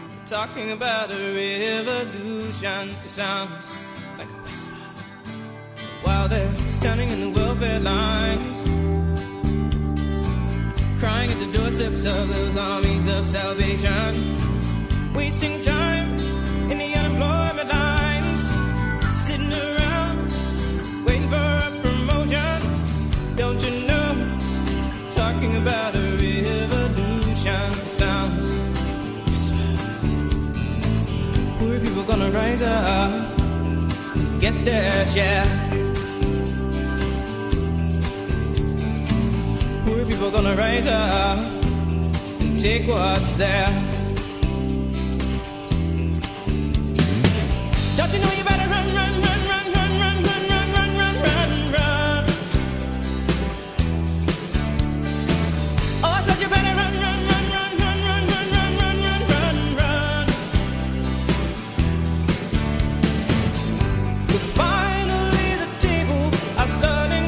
we're talking about a revolution, it sounds like a whisper. While they're standing in the welfare lines, crying at the doorsteps of those armies of salvation, wasting time in the unemployment lines, sitting around waiting for a promotion. Don't you know, talking about a revolution sounds whisper. Poor people gonna rise up, get their share. Poor people gonna rise up and take what's theirs. Don't you know you better run, run, run, run, run, run, run, run, run, run, run, run. Oh, I said you better run, run, run, run, run, run, run, run, run, run, run, run. 'Cause finally the tables are starting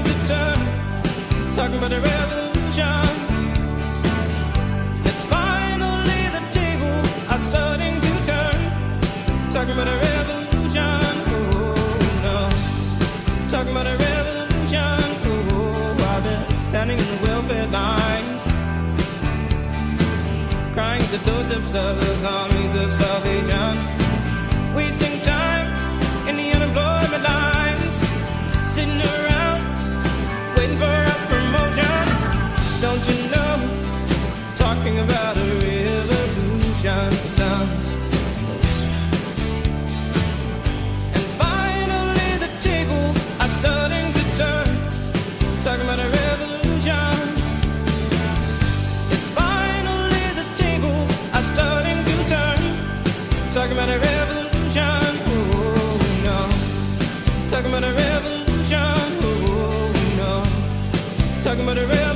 concepts of those armies of salvation. Wasting time in the unemployment lines, sitting around waiting for a promotion. Don't you know, talking about a revolution sounds a whisper. And finally the tables are starting to turn, talking about a revolution. Yes, finally the tables are starting to turn, talking about a revolution. Oh no, talking about a revolution. Oh no, talking about a revolution.